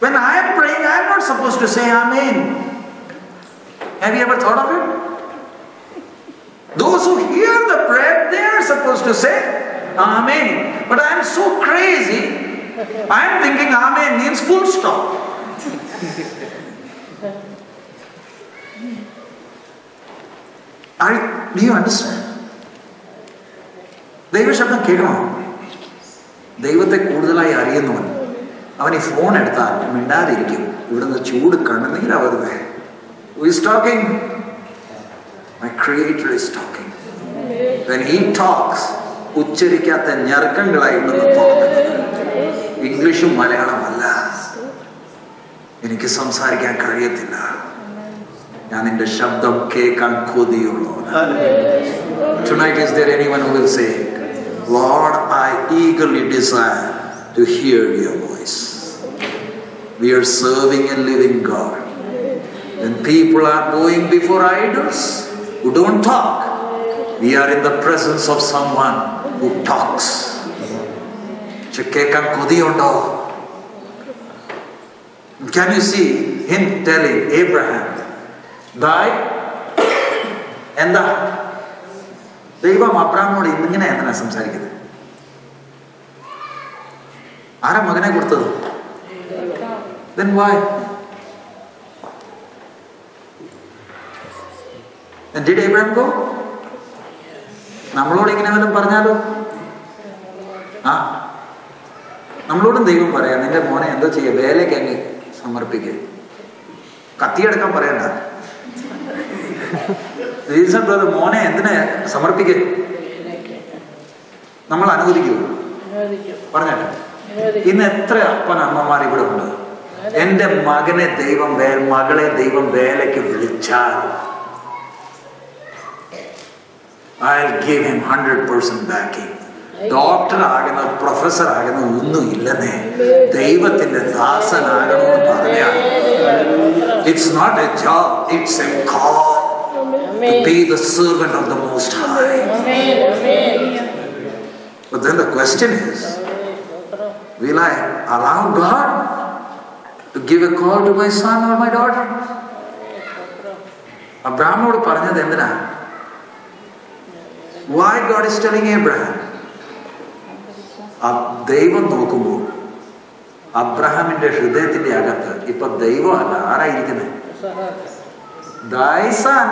When I am praying, I am not supposed to say Amen. Have you ever thought of it? Those who hear the prayer, they are supposed to say Amen. But I am so crazy, I am thinking Amen means full stop. Do you understand? ദൈവശബ്ദം കേൾക്കണം. ദൈവത്തെ കൂടുതലായി അറിയുന്നവൻ അവൻ ഈ phone എടുത്താൽ മിണ്ടാതിരിക്കും. ഇവിടുന്ന് ചൂട് കണ്ണുനീരാവുന്നേ. Who is talking? My Creator is talking. When He talks, ഉച്ചരിക്കാത്ത ഞെറുക്കങ്ങളായിരുന്നു തോന്നുന്നത്. ഇംഗ്ലീഷും മലയാളം അല്ല. എനിക്ക് സംസാരിക്കാൻ കഴിയത്തില്ല, ഞാൻ നിന്റെ ശബ്ദം കേൾക്കാൻ കൊതിയുള്ളൂ. Tonight, is there anyone who will say, Lord, I eagerly desire to hear your voice. We are serving a living God. When people are going before idols who don't talk, we are in the presence of someone who talks. കേൾക്കാൻ കൊതിയുണ്ടോ? Can you see him telling Abraham, thy എന്താ ദൈവം അബ്രഹാമിനോട് ഇങ്ങനെ എന്തിനാ സംസാരിക്കുന്നത്? ആരാ മകനെ കൊടുത്തത്? Then why? And did Abraham go? നമ്മളോട് ഇങ്ങനെ വല്ലതും പറഞ്ഞാലോ? നമ്മളോടും ദൈവം പറയാം, നിന്റെ മോനെ എന്തോ ചെയ്യുക, വേലയ്ക്ക് അങ്ങ് സമർപ്പിക്കുക, കത്തിയെടുക്കാൻ പറയണ്ട. മോനെ എന്തിനെ സമർപ്പിക്കുക? നമ്മൾ അനുവദിക്കുമോ? പറഞ്ഞാട്ടെ. ഇന്ന് എത്ര അപ്പൻ അമ്മമാർ ഇവിടെ ഉണ്ട്, എന്റെ മകനെ ദൈവം മകളെ ദൈവം വേലയ്ക്ക് വിളിച്ചാൽ I'll give him 100% backing. Doctor ആകുന്ന, പ്രൊഫസർ ആകുന്ന ഒന്നും ഇല്ലെന്നേ. ദൈവത്തിന്റെ ദാസനാകണമെന്ന് പറഞ്ഞാൽ it's not a job, it's a call to be the servant of the Most High. But then the question is, will I allow God to give a call to my son or my daughter? Abrahamodu പറഞ്ഞത് എന്തിനാ? Why God is telling Abraham? ദൈവം നോക്കുമ്പോൾ അബ്രഹാമിന്റെ ഹൃദയത്തിന്റെ അകത്ത് ഇപ്പൊ ദൈവമല്ല, ആരായിരിക്കുന്നത്? Thy son,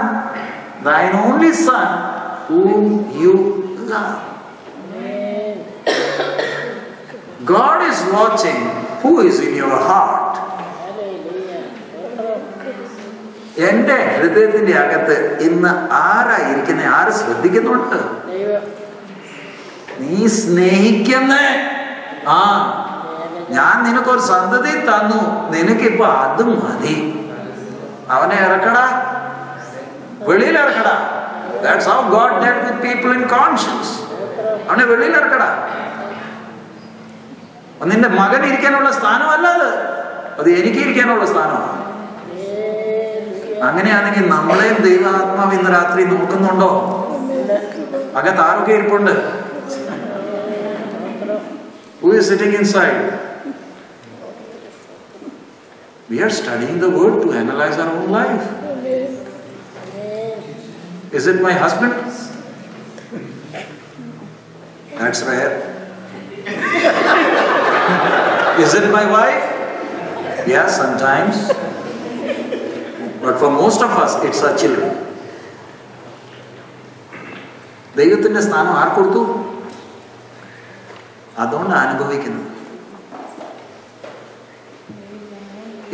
thine only son, whom you love. God is watching who is in your heart. എന്റെ ഹൃദയത്തിന്റെ അകത്ത് ഇന്ന് ആരായിരിക്കുന്നത്? ആര് ശ്രദ്ധിക്കുന്നുണ്ട്? നീ സ്നേഹിക്കുന്ന ഞാൻ നിനക്കൊരു സന്തതി തന്നു, നിനക്കിപ്പോ അത് മതി, അവനെ ഇറക്കടാ, വെളിയിൽ ഇറക്കടാ. That's how God dealt with people in conscience. അവനെ വെളിയിൽ ഇറക്കടാ. നിന്റെ മകൻ ഇരിക്കാനുള്ള സ്ഥാനമല്ല അത് എനിക്ക് ഇരിക്കാനുള്ള സ്ഥാനമാണ്. അങ്ങനെയാണെങ്കിൽ നമ്മളെയും ദൈവാത്മാവ് ഇന്ന് രാത്രി നോക്കുന്നുണ്ടോ? അകത്ത് ആരൊക്കെ ഇരിപ്പുണ്ട്? Who is sitting inside? We are studying the word to analyze our own life. Is it my husband? That's rare. Is it my wife? Yes, sometimes. But for most of us, it's our children. ദൈവത്തിന്റെ സ്ഥാനം R കൊടുത്തു? അതുകൊണ്ട് അനുഭവിക്കുന്നു.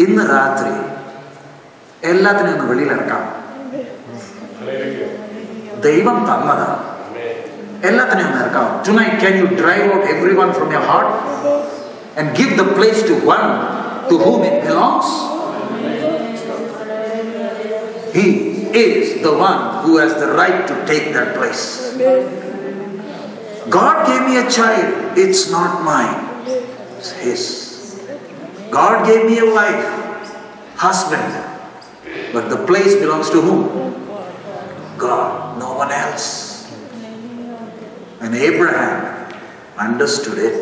ഇന്ന് രാത്രി എല്ലാത്തിനെയും ഒന്ന് വെളിയിലിറക്കാം. ദൈവം തന്നതാണ്, എല്ലാത്തിനെയും ഒന്ന് ഇറക്കാം. Tonight, can you drive out everyone from your heart and give the place to one to whom it belongs? He is the one who has the right to take that place. God gave me a child, it's not mine, it's His. God gave me a wife, husband, but the place belongs to whom? God, no one else. And Abraham understood it.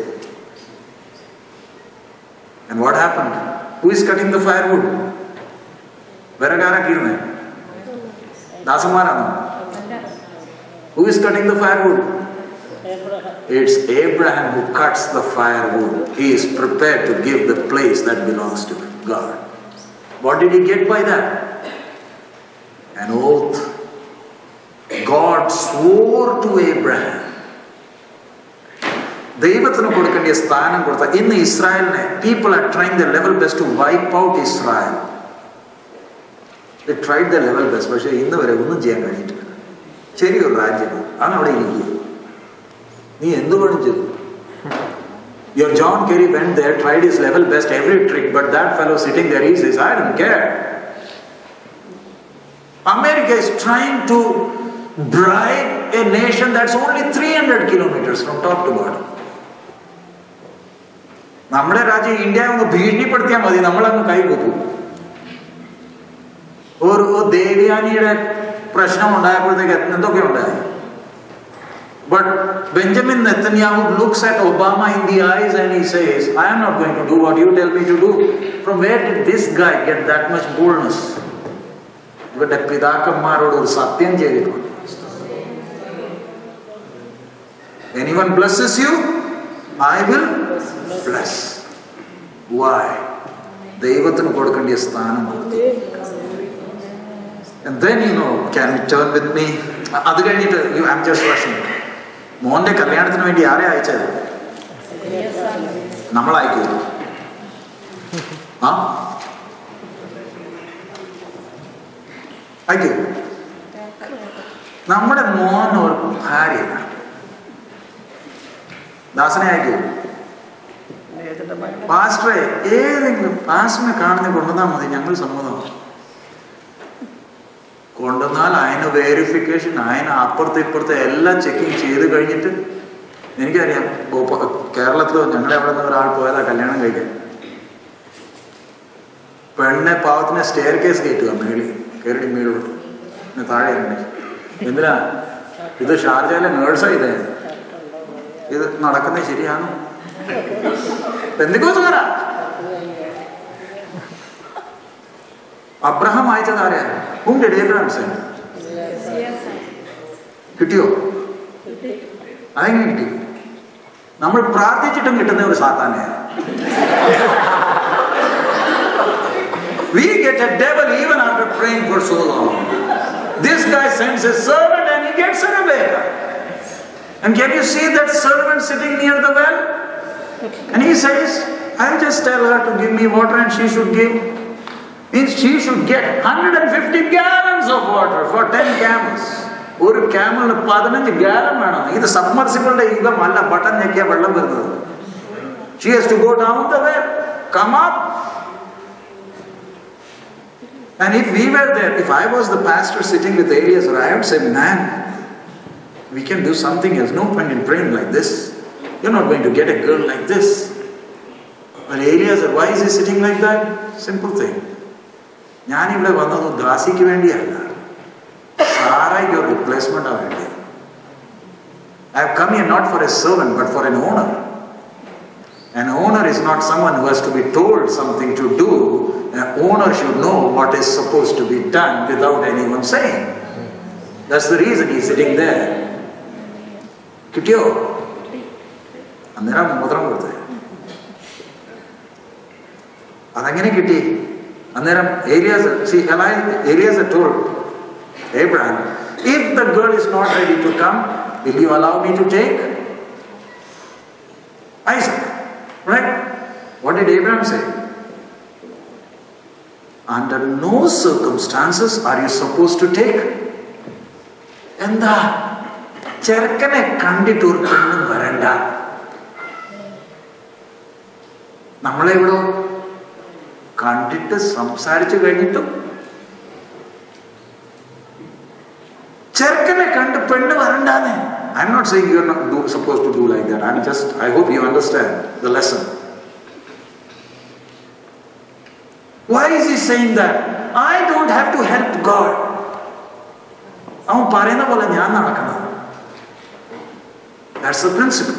And what happened? Who is cutting the firewood? Veragara kirne? Dasamarano? Who is cutting the firewood? It's Abraham who cuts the firewood. He is prepared to give the place that belongs to God. What did he get by that? An oath. God swore to Abraham. ദൈവത്തിന് കൊടുക്കേണ്ട സ്ഥാനം കൊടുത്ത ഇന്ന് ഇസ്രായേലിനെ people are trying their level best to wipe out Israel. They tried their level best, പക്ഷേ ഇന്ന് വരെ ഒന്നും ചെയ്യാൻ കഴിഞ്ഞിട്ടില്ല. ചെറിയൊരു രാജ്യം ആണ് അവിടെ ഇരിക്കുക. നീ എന്ത് വേണം ചെയ്തു? Your John Kerry went there, tried his level best, every trick, but that fellow sitting there, he says, I don't care. America is trying to bribe a nation that's only 300 kilometers from top to bottom. നമ്മുടെ രാജ്യം India ഒന്ന് ഭീഷണിപ്പെടുത്തിയാൽ മതി, നമ്മളങ്ങ് കൈകൊത്തു. ഒരു ദേവ്യാനിയുടെ പ്രശ്നം ഉണ്ടായപ്പോഴത്തേക്ക് എന്തൊക്കെ ഉണ്ടായി? But Benjamin Netanyahu looks at Obama in the eyes and he says, I am not going to do what you tell me to do. From where did this guy get that much boldness? ഇവരുടെ പിതാക്കന്മാരോട് ഒരു സത്യം ചെയ്തിട്ടുണ്ട്. Anyone blesses you, I will bless. Why? ദൈവത്തിന് കൊടുക്കേണ്ട സ്ഥാനം കൊടുത്തു. And then can you turn with me? അത് കഴിഞ്ഞിട്ട് I'm just rushing. മോന്റെ കല്യാണത്തിന് വേണ്ടി ആരെ അയച്ചത്? നമ്മളയക്കൂ. അയക്കൂ. നമ്മുടെ മോൻ ഒരു ഭാര്യ ദാസനെ അയക്കൂ. പാസ്റ്ററെ ഏതെങ്കിലും പാസ്റ്ററിനെ കാണുന്ന കൊണ്ടുവന്നാൽ മതി, ഞങ്ങൾ സമ്മതമാണ്. കൊണ്ടുവന്നാൽ അതിന് വെരിഫിക്കേഷൻ, അതിന് അപ്പുറത്തെ ഇപ്പുറത്തെ എല്ലാം ചെക്കിങ് ചെയ്ത് കഴിഞ്ഞിട്ട് എനിക്കറിയാം, കേരളത്തിൽ ഞങ്ങളുടെ അവിടെ നിന്ന് ഒരാൾ പോയതാ കല്യാണം കഴിക്കാൻ. പെണ്ണെ പാവത്തിനെ സ്റ്റെയർ കേസ് കയറ്റുക, മേളി കയറി മേളോട്ട് താഴെ ഇറങ്ങി. എന്തിനാ? ഇത് ഷാർജയിലെ നേഴ്സാ ഇതേ. ഇത് നടക്കുന്നത് ശരിയാണോ? പെന്തിക്കോസുകാരാ. അബ്രഹാം അയച്ചത് ആരെയാണ്? Abraham sent. കിട്ടിയോ? അതെങ്ങനെ കിട്ടി? നമ്മൾ പ്രാർത്ഥിച്ചിട്ടും കിട്ടുന്ന ഒരു സാത്താനെയാണ്. We get a devil even after praying for so long. This guy sends his servant and he gets a Rebecca. And can you see that servant sitting near the well? And he says, I'll just tell her to give me water and she should give. Means she should get 150 gallons of water for 10 camels. ഒരു ക്യാമലിന് 15 gallon വേണം. ഇത് സബ്മർസിബിളിന്റെ യുഗം അല്ല, button ഞെക്കിയ വെള്ളം വരുന്നത്. She has to go down the well, come up. And if we were there, if I was the pastor sitting with Eliezer, I would say, man, we can do something else. No point in praying like this. You're not going to get a girl like this. But Eliezer, why is he sitting like that? Simple thing. ഞാനിവിടെ വന്നത് ദാസിക്ക് വേണ്ടിയല്ല, സാറായിക്ക് ഒരു replacement ആ വേണ്ടി. I have come here not for a servant but for an owner. An owner is not someone who has to be told something to do. An owner should know what is supposed to be done without anyone saying. That's the reason he's sitting there. കിട്ടിയോ? അന്നേരം മോതിരം കൊടുത്തേ. അതെങ്ങനെ കിട്ടി? അന്നേരം Eliezer told Abraham, if the girl is not ready to come, will you allow me to take Isaac? Right? What did Abraham say? Under no circumstances are you supposed to take. എന്താ? ചെറുക്കനെ കണ്ടിട്ട് ഒരു പെണ്ണും വരണ്ട. നമ്മളെ ഇവിടെ കണ്ടിട്ട് സംസാരിച്ചു കഴിഞ്ഞിട്ടും ചെറുക്കനെ കണ്ട് പെണ്ണ് വരണ്ടാന്നേ. I'm not saying you're not supposed to do like that. I hope you understand the lesson. Why is he saying that? I don't have to help God. അവൻ പറയുന്ന പോലെ ഞാൻ നടക്കണം. That's the principle.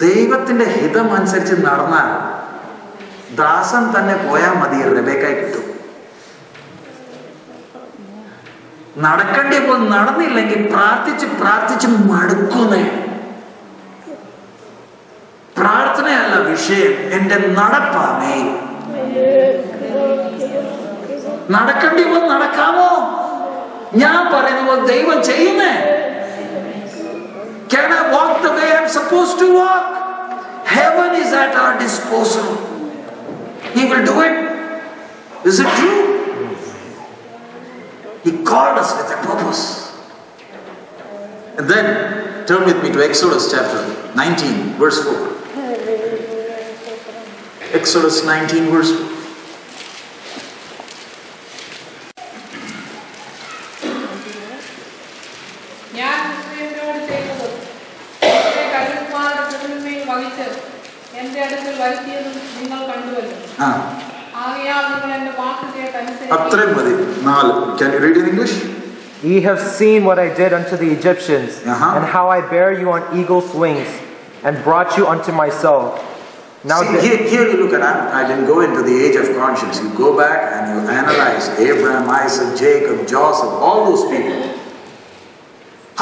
ദൈവത്തിന്റെ ഹിതം അനുസരിച്ച് നടന്നാൽ ദാസൻ തന്നെ പോയാൽ മതി, റെബേക്കായി കിട്ടും. നടക്കേണ്ടിയപ്പോൾ നടന്നില്ലെങ്കിൽ പ്രാർത്ഥിച്ച് മടുക്കുന്നേ. പ്രാർത്ഥനയല്ല വിഷയം, എന്റെ നടപ്പാണേ. നടക്കേണ്ടിയപ്പോൾ നടക്കാമോ? ഞാൻ പറയുന്ന പോലെ ദൈവം ചെയ്യുന്നേ. Can I walk the way I'm supposed to walk? Heaven is at our disposal. He will do it. Is it true? He called us with a purpose. And then turn with me to Exodus chapter 19 verse 4. Exodus 19 verse 4. Can you read in English? Ye have seen what I did unto the Egyptians, and how I bare you on eagle's wings, and brought you unto myself. Now here you look at, I didn't go into the age of conscience. You go back and you analyze Abraham, Isaac, Jacob, Joseph, all those people.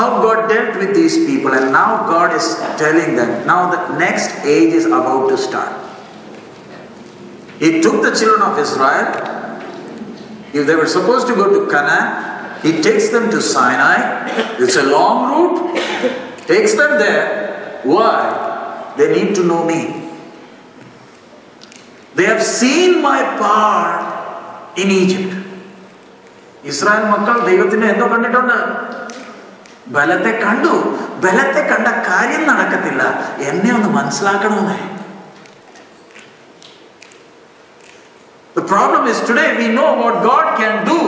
How God dealt with these people, and now God is telling them, now the next age is about to start. He took the children of Israel. If they were supposed to go to Canaan, He takes them to Sinai. It's a long route. Takes them there. Why? They need to know me. They have seen my power in Egypt. Israel makkal ദൈവത്തിന്റെ എന്തോ കണ്ടിട്ടുണ്ട്? ബലത്തെ കണ്ടു. ബലത്തെ കണ്ട കാര്യം നടക്കത്തില്ല. എന്നെ ഒന്ന് മനസ്സിലാക്കണമെന്നേ. The problem is today we know what God can do,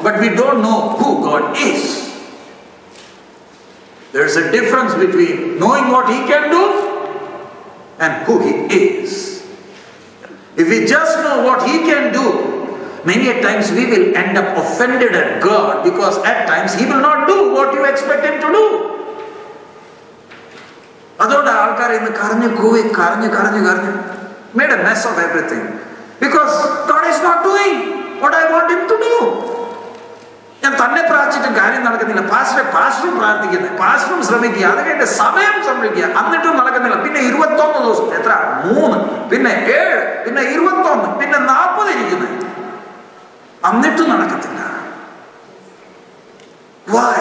but we don't know who God is. There's a difference between knowing what He can do and who He is. If we just know what He can do, many a times we will end up offended at God because at times He will not do what you expect Him to do. അതുകൊണ്ട് ആൾക്കാർ ഇന്ന് കരഞ്ഞു made a mess of everything because God is not doing what I want Him to do. ഞാൻ തന്നെ പ്രാർത്ഥിച്ചിട്ട് കാര്യം നടക്കുന്നില്ല. പാസ്റ്ററും പ്രാർത്ഥിക്കുന്നത്, പാസ്റ്ററും ശ്രമിക്കുക, അത് കഴിഞ്ഞ് സമയം ശ്രമിക്കുക, എന്നിട്ടും നടക്കുന്നില്ല. പിന്നെ 21 ദിവസം, എത്ര 3, പിന്നെ 7, പിന്നെ 21, പിന്നെ 40 ഇരിക്കുന്നത്, എന്നിട്ടും നടക്കത്തില്ല. Why?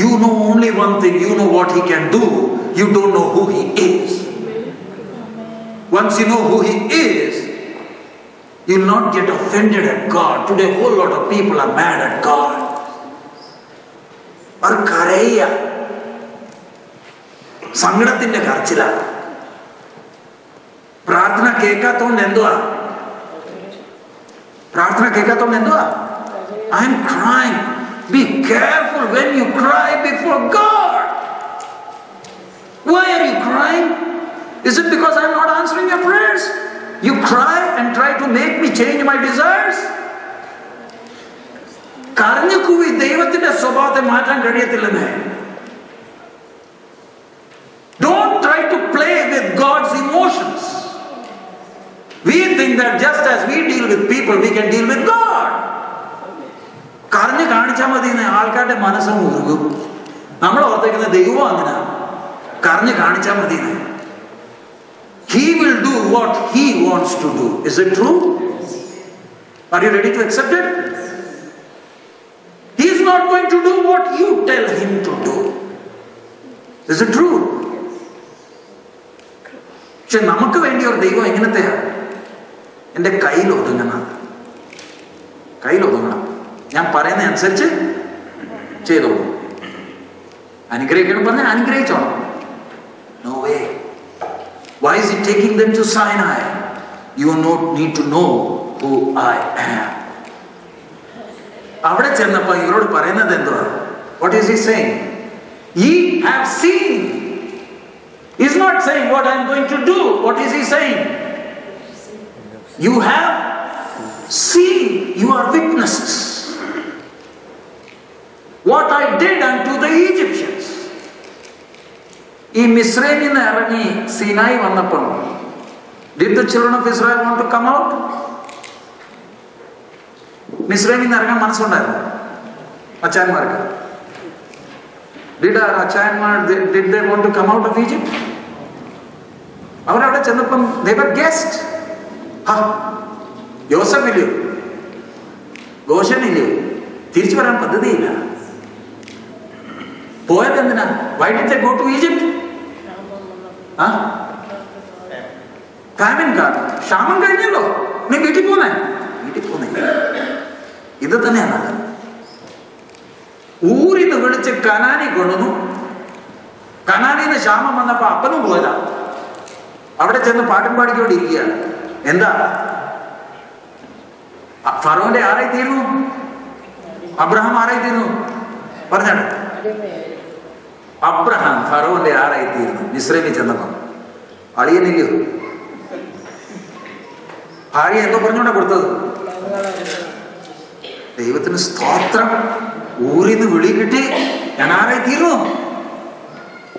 You know only one thing. You know what He can do. You don't know who He is. Once you know who He is, you will not get offended at God. Today, a whole lot of people are mad at God. Or karaya. Sangadatinte karchila. Prarthana kekkathonde enduva? Prarthana kekkathonde enduva? I am crying. Be careful when you cry before God. Why are you crying? Is it because I am not answering your prayers? You cry and try to make me change my desires? കരഞ്ഞു കൂവി ദൈവത്തിന്റെ സ്വഭാവത്തെ മാറ്റാൻ കഴിയത്തില്ലെന്നേ. Don't try to play with God's emotions. We think that just as we deal with people, we can deal with God. കരഞ്ഞു കാണിച്ചാൽ മതി ആൾക്കാരുടെ മനസ്സും ഉരുകും. നമ്മൾ ഓർത്തേക്കുന്ന ദൈവം അങ്ങനെ കരഞ്ഞു കാണിച്ചാൽ മതി. He will do what He wants to do. Is it true? Are you ready to accept it? He is not going to do what you tell Him to do. Is it true? പക്ഷെ നമുക്ക് വേണ്ടി ഒരു ദൈവം എങ്ങനത്തെയാ? എൻ്റെ കയ്യിൽ ഒതുങ്ങണം, ഞാൻ പറയുന്ന അനുസരിച്ച് ചെയ്തോളൂ. അനുഗ്രഹിക്കണം പറഞ്ഞാൽ അനുഗ്രഹിച്ചോണം. No way. Why is He taking them to Sinai? You need to know who I am. അവിടെ ചെന്നപ്പോ ഇവരോട് പറയുന്നത് എന്തുവാ? What is He saying? Ye have seen. He's not saying what I'm going to do. What is He saying? You have seen. You are witnesses. What I did unto the Egyptians. ഈ മിസ്രൈമിൽ നിന്ന് ഇറങ്ങി സീനായി വന്നപ്പം did the children of Israel want to come out? മിസ്രൈമിൽ നിന്ന് ഇറങ്ങാൻ മനസ്സുണ്ടായിരുന്നു അച്ചായന്മാർക്ക്? Did they want to come out of Egypt? അവരവിടെ ചെന്നപ്പം they were guests. യോസഫ് ഇല്ലയോ, ഗോശൻ ഇല്ലയോ, തിരിച്ചു വരാൻ പദ്ധതിയില്ല. പോയത് എന്തിനാ? Why did they go to Egypt? Famine കാലം, ക്ഷാമം കഴിഞ്ഞല്ലോ, നീ വീട്ടിൽ പോന്നില്ല. ഇത് തന്നെയാണ്. ഊരിന്ന് വിളിച്ച് കനാനി കൊണ്ടുവന്നു. കനാനിന്ന് ക്ഷാമം വന്നപ്പോ അപ്പനും പോയതാ. അവിടെ ചെന്ന് പാട്ടും പാടിക്കോടെ ഇരിക്കുകയാണ്. എന്താ? ഫറോന്റെ ആരായി തീർന്നു? അബ്രഹാം ആരായി തീർന്നു? പറഞ്ഞാണ്. അബ്രഹാം ഫറോന്റെ ആരായി തീർന്നു മിസ്രൈമിൽ ചെന്നപ്പോ? അളിയനില്ലയോ? ഭാര്യ എന്തോ പറഞ്ഞോണ്ടാ കൊടുത്തത്? ദൈവത്തിന് സ്തോത്രം. ഊരിന്ന് വിളി കിട്ടി. ഞാൻ ആരായി തീർന്നു?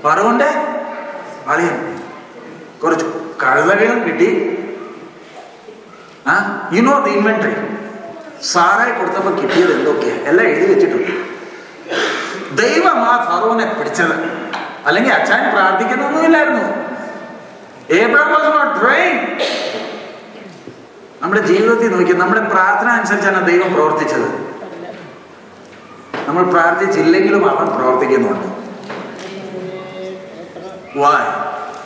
ഫറോന്റെ അളിയൻ. കുറച്ച് കഴുതകളും കിട്ടി. You know the inventory. സാറായി കൊടുത്തപ്പോ കിട്ടിയത് എന്തൊക്കെയാ എല്ലാം എഴുതി വെച്ചിട്ടുണ്ട്. ദൈവം ആ ഫറോനെ പിടിച്ചത്. അല്ലെങ്കിൽ അച്ഛൻ പ്രാർത്ഥിക്കുന്നൊന്നുമില്ലായിരുന്നു. Abraham was not praying. നമ്മുടെ ജീവിതത്തിൽ നോക്കി, നമ്മുടെ പ്രാർത്ഥന അനുസരിച്ചാണ് ദൈവം പ്രവർത്തിച്ചത്. നമ്മൾ പ്രാർത്ഥിച്ചില്ലെങ്കിലും അവൻ പ്രവർത്തിക്കുന്നുണ്ട്. Why?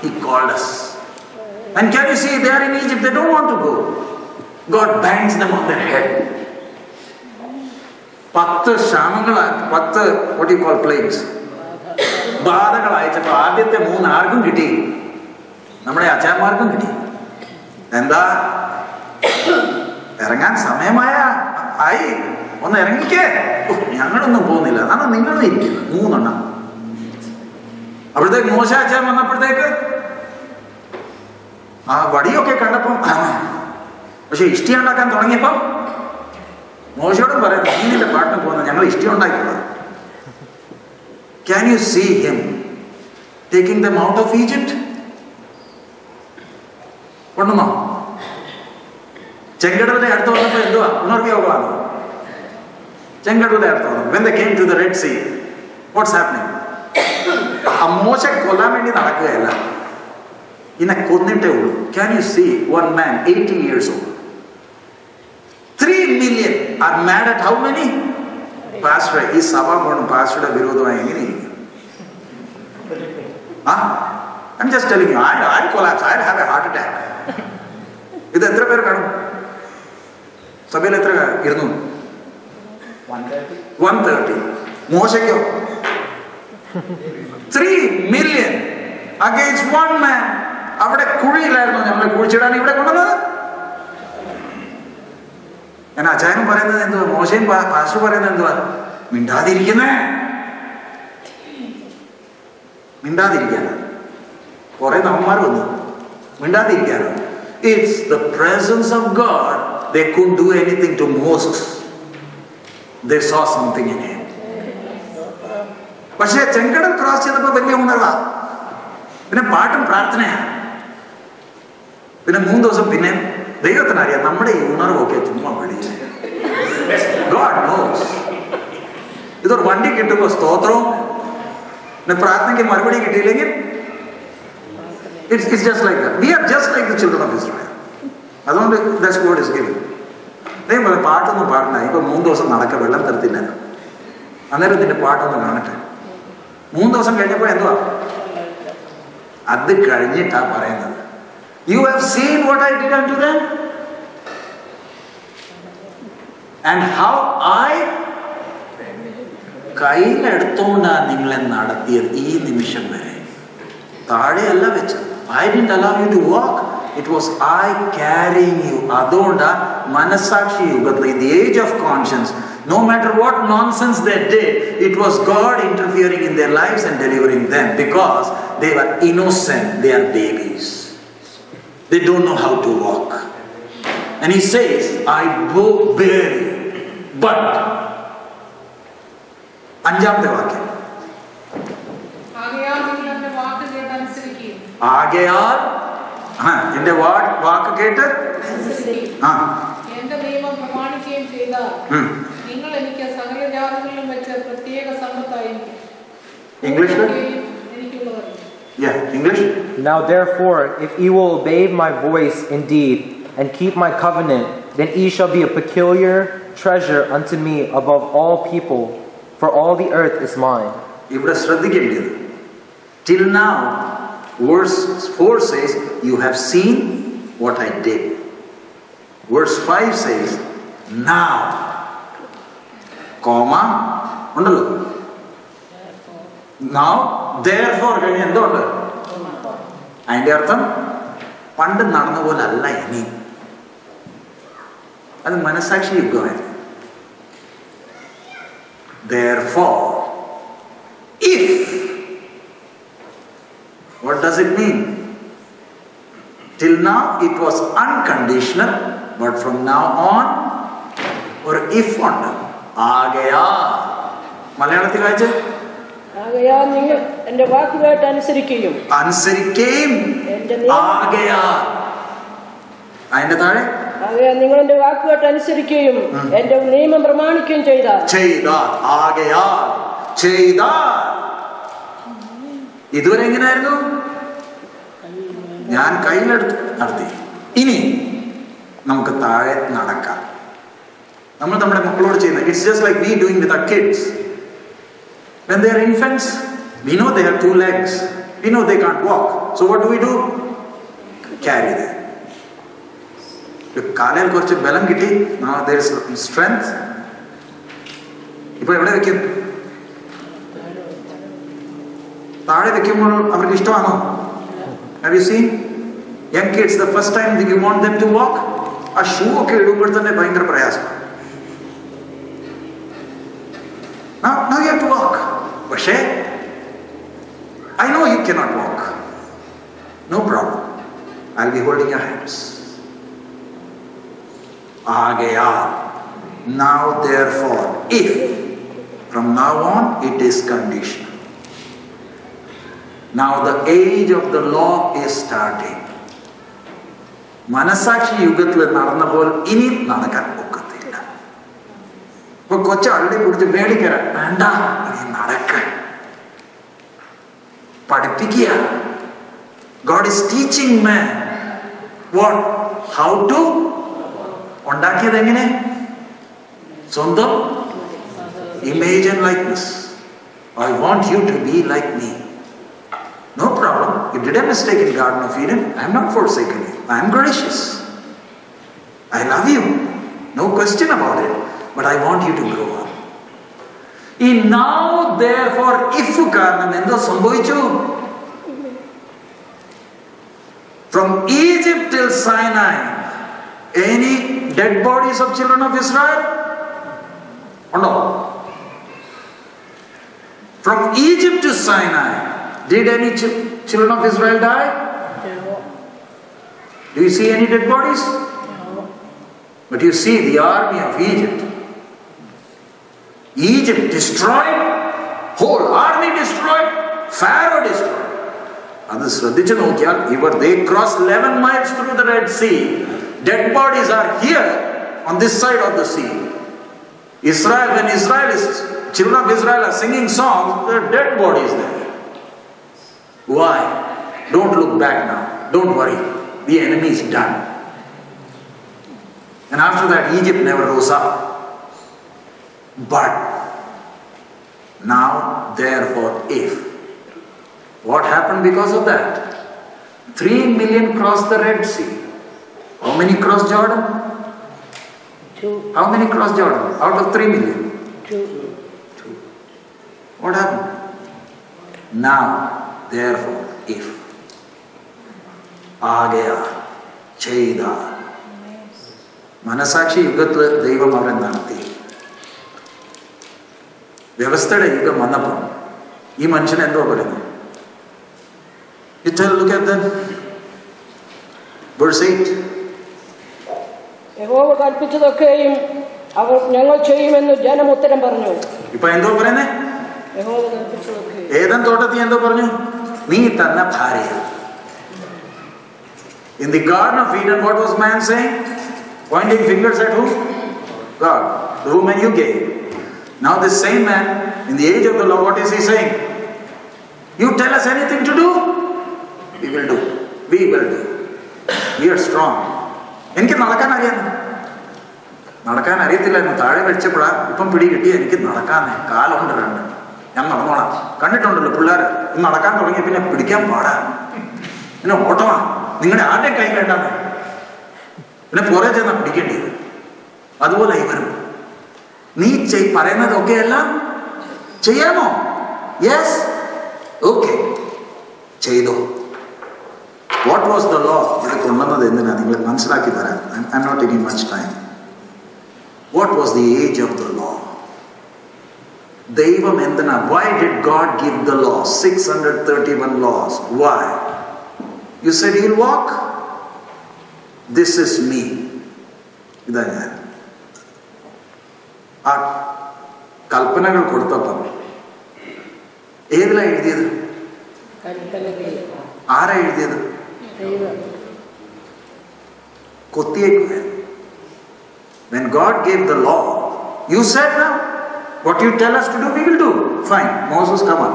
He called us. And can you see, they are in Egypt, they don't want to go. God bangs them on their head. 10 ക്ഷാമങ്ങളാ, 10 what do you call plagues, ബാധകൾ അയച്ചപ്പോ ആദ്യത്തെ 3 ആർക്കും കിട്ടി? നമ്മുടെ അച്ഛന്മാർക്കും കിട്ടി. എന്താ? ഇറങ്ങാൻ സമയമായി, ഒന്ന് ഇറങ്ങിക്കേ. ഞങ്ങളൊന്നും പോകുന്നില്ല. അതാണ് നിങ്ങളും ഇരിക്കുന്നത്. 3 എണ്ണം. അപ്പോഴത്തേക്ക് മോശ അച്ഛൻ വന്നപ്പോഴത്തേക്ക് ആ വടിയൊക്കെ കണ്ടപ്പം പക്ഷെ ഇഷ്ടി ഉണ്ടാക്കാൻ തുടങ്ങിയപ്പം മോശയോടും പറയാം, നീ നിന്റെ പാട്ടിന് പോകുന്നത് ഞങ്ങൾ ഇഷ്ടി ഉണ്ടാക്കിയത്. Can you see him taking them out of Egypt? കൊണ്ടുവന്നോ? ചെങ്കടലിന്റെ അടുത്ത് വന്നപ്പോ എന്തുവാ ഉണർവ്യോഗമാണ്. ചെങ്കടലിന്റെ അടുത്ത് വന്നു. When they came to the Red Sea, what's happening? ആ മോശ കൊല്ലാൻ വേണ്ടി നടക്കുകയല്ല, ഇതിനെ കൊന്നിട്ടേ ഉള്ളൂ. Can you see one man 80 years old? 3 million are mad at how many? Pastor, ഈ സഭ പോകണം പാസ്റ്ററുടെ വിരോധമായി എങ്ങനെയിരിക്കും? I'm just telling you, I'll collapse, I'll have a heart attack. ഇത് എത്ര പേര് കാണും? സഭയിൽ എത്ര? 130. മോശയ്ക്കോ 3 million against one man. അവിടെ കുഴിയിലായിരുന്നു നമ്മളെ കുഴിച്ചിടാൻ ഇവിടെ കൊണ്ടുവന്നത്. ഞാൻ അച്ചായനും പറയുന്നത് എന്തുവാ, മോശയും പാസ്റ്റർ പറയുന്നത് എന്തുവാ? മിണ്ടാതിരിക്കാനാണ്. കുറെ നമ്മമാർ വന്നു മിണ്ടാതിരിക്കാനാണ്. It's the presence of God. They couldn't do anything to Moses. They saw something in him. പക്ഷേ ചെങ്കടൽ ക്രോസ് ചെയ്തപ്പോ വലിയ ഉണർവാ. പിന്നെ പാട്ടും പ്രാർത്ഥനയാണ്. പിന്നെ 3 ദിവസം പിന്നെ ദൈവത്തിനറിയാം നമ്മുടെ ഈ ഉണർവൊക്കെ ചുമ്മാ വിളിച്ചു. God knows. ഇതൊരു വണ്ടി കിട്ടുമ്പോ സ്തോത്രവും പിന്നെ പ്രാർത്ഥനയ്ക്ക് മറുപടി കിട്ടിയില്ലെങ്കിൽ it's just like that. We are just like the children of Israel. അതുകൊണ്ട് that's what is given. ദൈവം പറയും പാട്ടൊന്നും പാടണ, ഇപ്പൊ 3 ദിവസം നടക്ക, വെള്ളം തരത്തില്ല, അന്നേരം നിന്റെ പാട്ടൊന്നും കാണട്ടെ. 3 ദിവസം കഴിഞ്ഞപ്പോ എന്തുവാ? അത് കഴിഞ്ഞിട്ടാ പറയുന്നത്, you have seen what I did unto them and how I കയ്യിലെടുത്തോണ്ടാ നിങ്ങളെ നടത്തിയത് ഈ നിമിഷം വരെ. താഴെയല്ല വെച്ചത്. I didn't allow you to walk. It was I carrying you. അതുകൊണ്ടാ മനസാക്ഷി യുഗത്തിൽ, in the age of conscience, no matter what nonsense they did, it was God interfering in their lives and delivering them, because they were innocent. They are babies. They don't know how to walk. And he says, I bear you. But അഞ്ചാമത്തെ വാക്യം, ആകയാൽ എന്റെ വാക്ക് കേട്ട് എന്റെ നിയമം പ്രമാണിക്കുകയും ചെയ്താൽ നിങ്ങൾ എനിക്ക് സകല ജാതികളിലും വെച്ച് പ്രത്യേക സമ്പത്തായിരിക്കും. English. Now therefore, if ye will obey my voice indeed and keep my covenant, then ye shall be a peculiar treasure unto me above all people, for all the earth is mine. ഇവിടെ ശ്രദ്ധിക്കേണ്ടത്, till now verse 4 says you have seen what I did. Verse 5 says now, comma ഉണ്ടല്ലോ. Now therefore കഴിഞ്ഞ എന്തുണ്ട്? അതിന്റെ അർത്ഥം പണ്ട് നടന്ന പോലെ അല്ല ഇനി. അത് മനസാക്ഷി യുഗമായിരുന്നു. Therefore, if, what does it mean? Till now it was unconditional, but from now on or if ഉണ്ട്. ആകയാ മലയാളത്തിൽ വായിച്ച്, ആകയാ നിങ്ങൾ എന്റെ വാക്ക് കേട്ട് അനുസരിക്കുകയും ആകയാ അതിന്റെ താഴെ ആകയാ നിങ്ങൾ എന്റെ വാക്ക് കേട്ട് അനുസരിക്കുകയും എന്റെ നിയമം പ്രമാണിക്കുകയും ചെയ്താൽ ആകയാ ഇതുവരെ എങ്ങനെയായിരുന്നു? ഞാൻ കയ്യിലെടുത്ത് നടത്തി. ഇനി നമുക്ക് താഴെ നടക്കാം. നമ്മൾ നമ്മുടെ മക്കളോട് ചെയ്യുന്നത്, it's just like we doing with our kids. When they are infants, we know they have 2 legs. We know they can't walk. So what do? Carry them. കാലയിൽ കുറച്ച് ബലം കിട്ടി, now there is strength. ഇപ്പോൾ എവിടെ വെക്കും? താഴെ വെക്കുമ്പോൾ അവർക്ക് ഇഷ്ടമാണോ? Have you seen young kids, the first time you want them to walk, ആ ഷൂ ഒക്കെ ഇടുമ്പോൾ തന്നെ ഭയങ്കര പ്രയാസമാണ്. Now you have to walk. പക്ഷേ I know you cannot walk. No problem. I'll be holding your hands. Now therefore, if, from now on it is conditional. Now the age of the law is starting. മനസാക്ഷി യുഗത്തിൽ നടന്നപ്പോൾ ഇനി നടക്കാൻ ഒക്കത്തില്ല. ഇപ്പൊ കൊച്ചള്ളി കുടിച്ച് മേടിക്കര വേണ്ട, ഇനി നടക്ക പഠിപ്പിക്കുക. God is teaching man what? How to? ഉണ്ടാക്കിയത് എങ്ങനെ? സ്വന്തം image and likeness. I want you to be like me. No problem. You did a mistake in Garden of Eden. I am not forsaken you. I am gracious. I love you. No question about it. But I want you to grow up. Now therefore, if കാരണം എന്തോ സംഭവിച്ചു? From Egypt till Sinai, any dead bodies of children of Israel? Or no? From Egypt to Sinai, did any children of Israel die? No. Do you see any dead bodies? No. But you see the army of Egypt. Egypt destroyed, whole army destroyed, Pharaoh destroyed. അത് ശ്രദ്ധിച്ചു നോക്കിയാൽ they crossed 11 miles through the Red Sea. Dead bodies are here on this side of the sea. Israel, when children of Israel are singing songs, there are dead bodies there. Why? Don't look back now. Don't worry. The enemy is done. And after that, Egypt never rose up. But now, therefore, if. What happened because of that? 3 million crossed the Red Sea. How many crossed Jordan? 2. How many crossed Jordan? Out of 3 million? 2. What happened? Now, therefore, if. Agaya, Cheida. മനസാക്ഷി യുഗത്തിൽ ദൈവം അവരെ നടത്തി. വ്യവസ്ഥയുടെ യുഗം വന്നപ്പോൾ ഈ മനുഷ്യൻ എന്തോ പറയുന്നു? You tell, look at them. Verse 8. യഹോവ കൽപ്പിച്ചതൊക്കെയും അവർ ഞങ്ങൾ ചെയ്യുമെന്ന് ജനം ഉത്തരം പറഞ്ഞു. ഇപ്പൊ എന്തോ പറയുന്നേ? യഹോവ കൽപ്പിച്ചതൊക്കെ. ഏദൻ തോട്ടത്തിൽ എന്തോ പറഞ്ഞു? നീ തന്ന ഭാര്യ. In the Garden of Eden, what was man saying? Pointing fingers at who? God. The woman you gave. Now this same man, in the age of the law, what is he saying? You tell us anything to do? We will do. We will do. We are strong. എനിക്ക് നടക്കാൻ അറിയത്തില്ലായിരുന്നു. താഴെ വെച്ചപ്പോഴാ ഇപ്പം പിടി കിട്ടി. എനിക്ക് നടക്കാന്നേ, കാലുണ്ട് രണ്ട്, ഞാൻ നടന്നോളാം. കണ്ടിട്ടുണ്ടല്ലോ പിള്ളേർ നടക്കാൻ തുടങ്ങി പിന്നെ പിടിക്കാൻ പാടാ, പിന്നെ ഓട്ടമാ. നിങ്ങളുടെ ആരുടെയും കൈ കേട്ടാന്നേ, പിന്നെ പുറേ ചെന്നാ പിടിക്കേണ്ടത്. അതുപോലെ ഇവരും നീ പറയുന്നതൊക്കെ എല്ലാം ചെയ്യാമോ? യെസ്, ഓക്കെ, ചെയ്തോ. What was the law? ഇവിടെ കൊണ്ടുവന്നത് എന്തിനാ നിങ്ങൾ മനസ്സിലാക്കി തരാൻ. I'm not taking much time. What was the age of the law? ദൈവം എന്തിനാ? Why did God give the law? 631 laws. Why? You said you'll walk? This is me. ഇതാ ഞാൻ. ആ കൽപ്പനകൾ കൊടുത്തപ്പം ഏതിലാ എഴുതിയത്? ആരാ എഴുതിയത്? കൊത്തിയേക്കുക. When God gave the law, you said now, what you tell us to do, we will do. Fine. Moses, come on.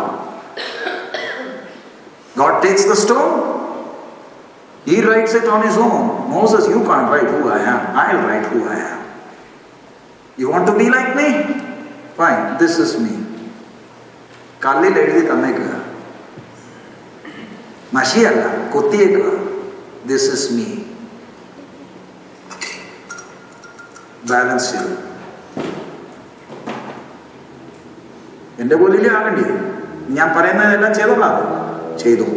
God takes the stone. He writes it on his own. Moses, you can't write who I am. I'll write who I am. You want to be like me? Fine. This is me. കല്ലിൽ എഴുതി തന്നേക്കുക. മഷിയല്ല, കൊത്തിയേക്കുക. This is me. Balance ചെയ്തു. എന്റെ പോലില്ലേ ആകണ്ടേ? ഞാൻ പറയുന്നതെല്ലാം ചെയ്തോളാം. ചെയ്തു.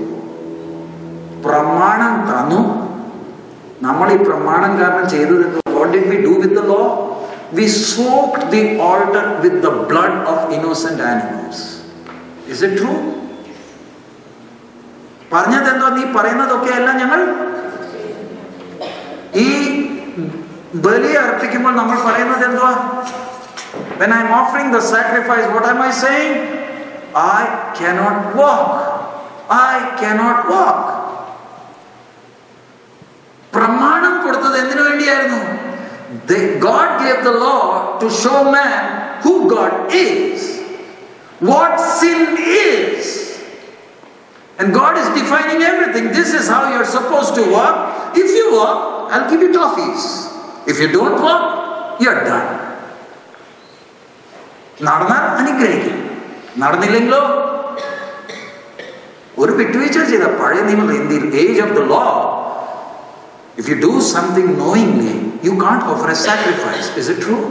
പ്രമാണം തന്നു. നമ്മൾ ഈ പ്രമാണം കാരണം ചെയ്തത് what did we do with the law? We soaked the altar with the blood of innocent animals. Is it true? പറഞ്ഞതെന്തോ, നീ പറയുന്നതൊക്കെ എല്ലാം ഞങ്ങൾ ഈ ബലി അർപ്പിക്കുമ്പോൾ നമ്മൾ പറയുന്നത് എന്തുവാ? When I am offering the sacrifice, what am I saying? I cannot walk. I cannot walk. പ്രമാണം കൊടുത്തത് എന്തിനു വേണ്ടിയായിരുന്നു? God gave the law to show man who God is, what sin is. And God is defining everything. This is how you are supposed to walk. If you walk, I'll give you toffees. If you don't walk, you are done. നടന്നാൽ അനുഗ്രഹിക്കും, നടന്നില്ലെങ്കിലോ ഒരു വിട്ടുവീഴ്ച ചെയ്ത പഴയ നിയമം. In the age of the law, if you do something knowingly, you can't offer a sacrifice. Is it true?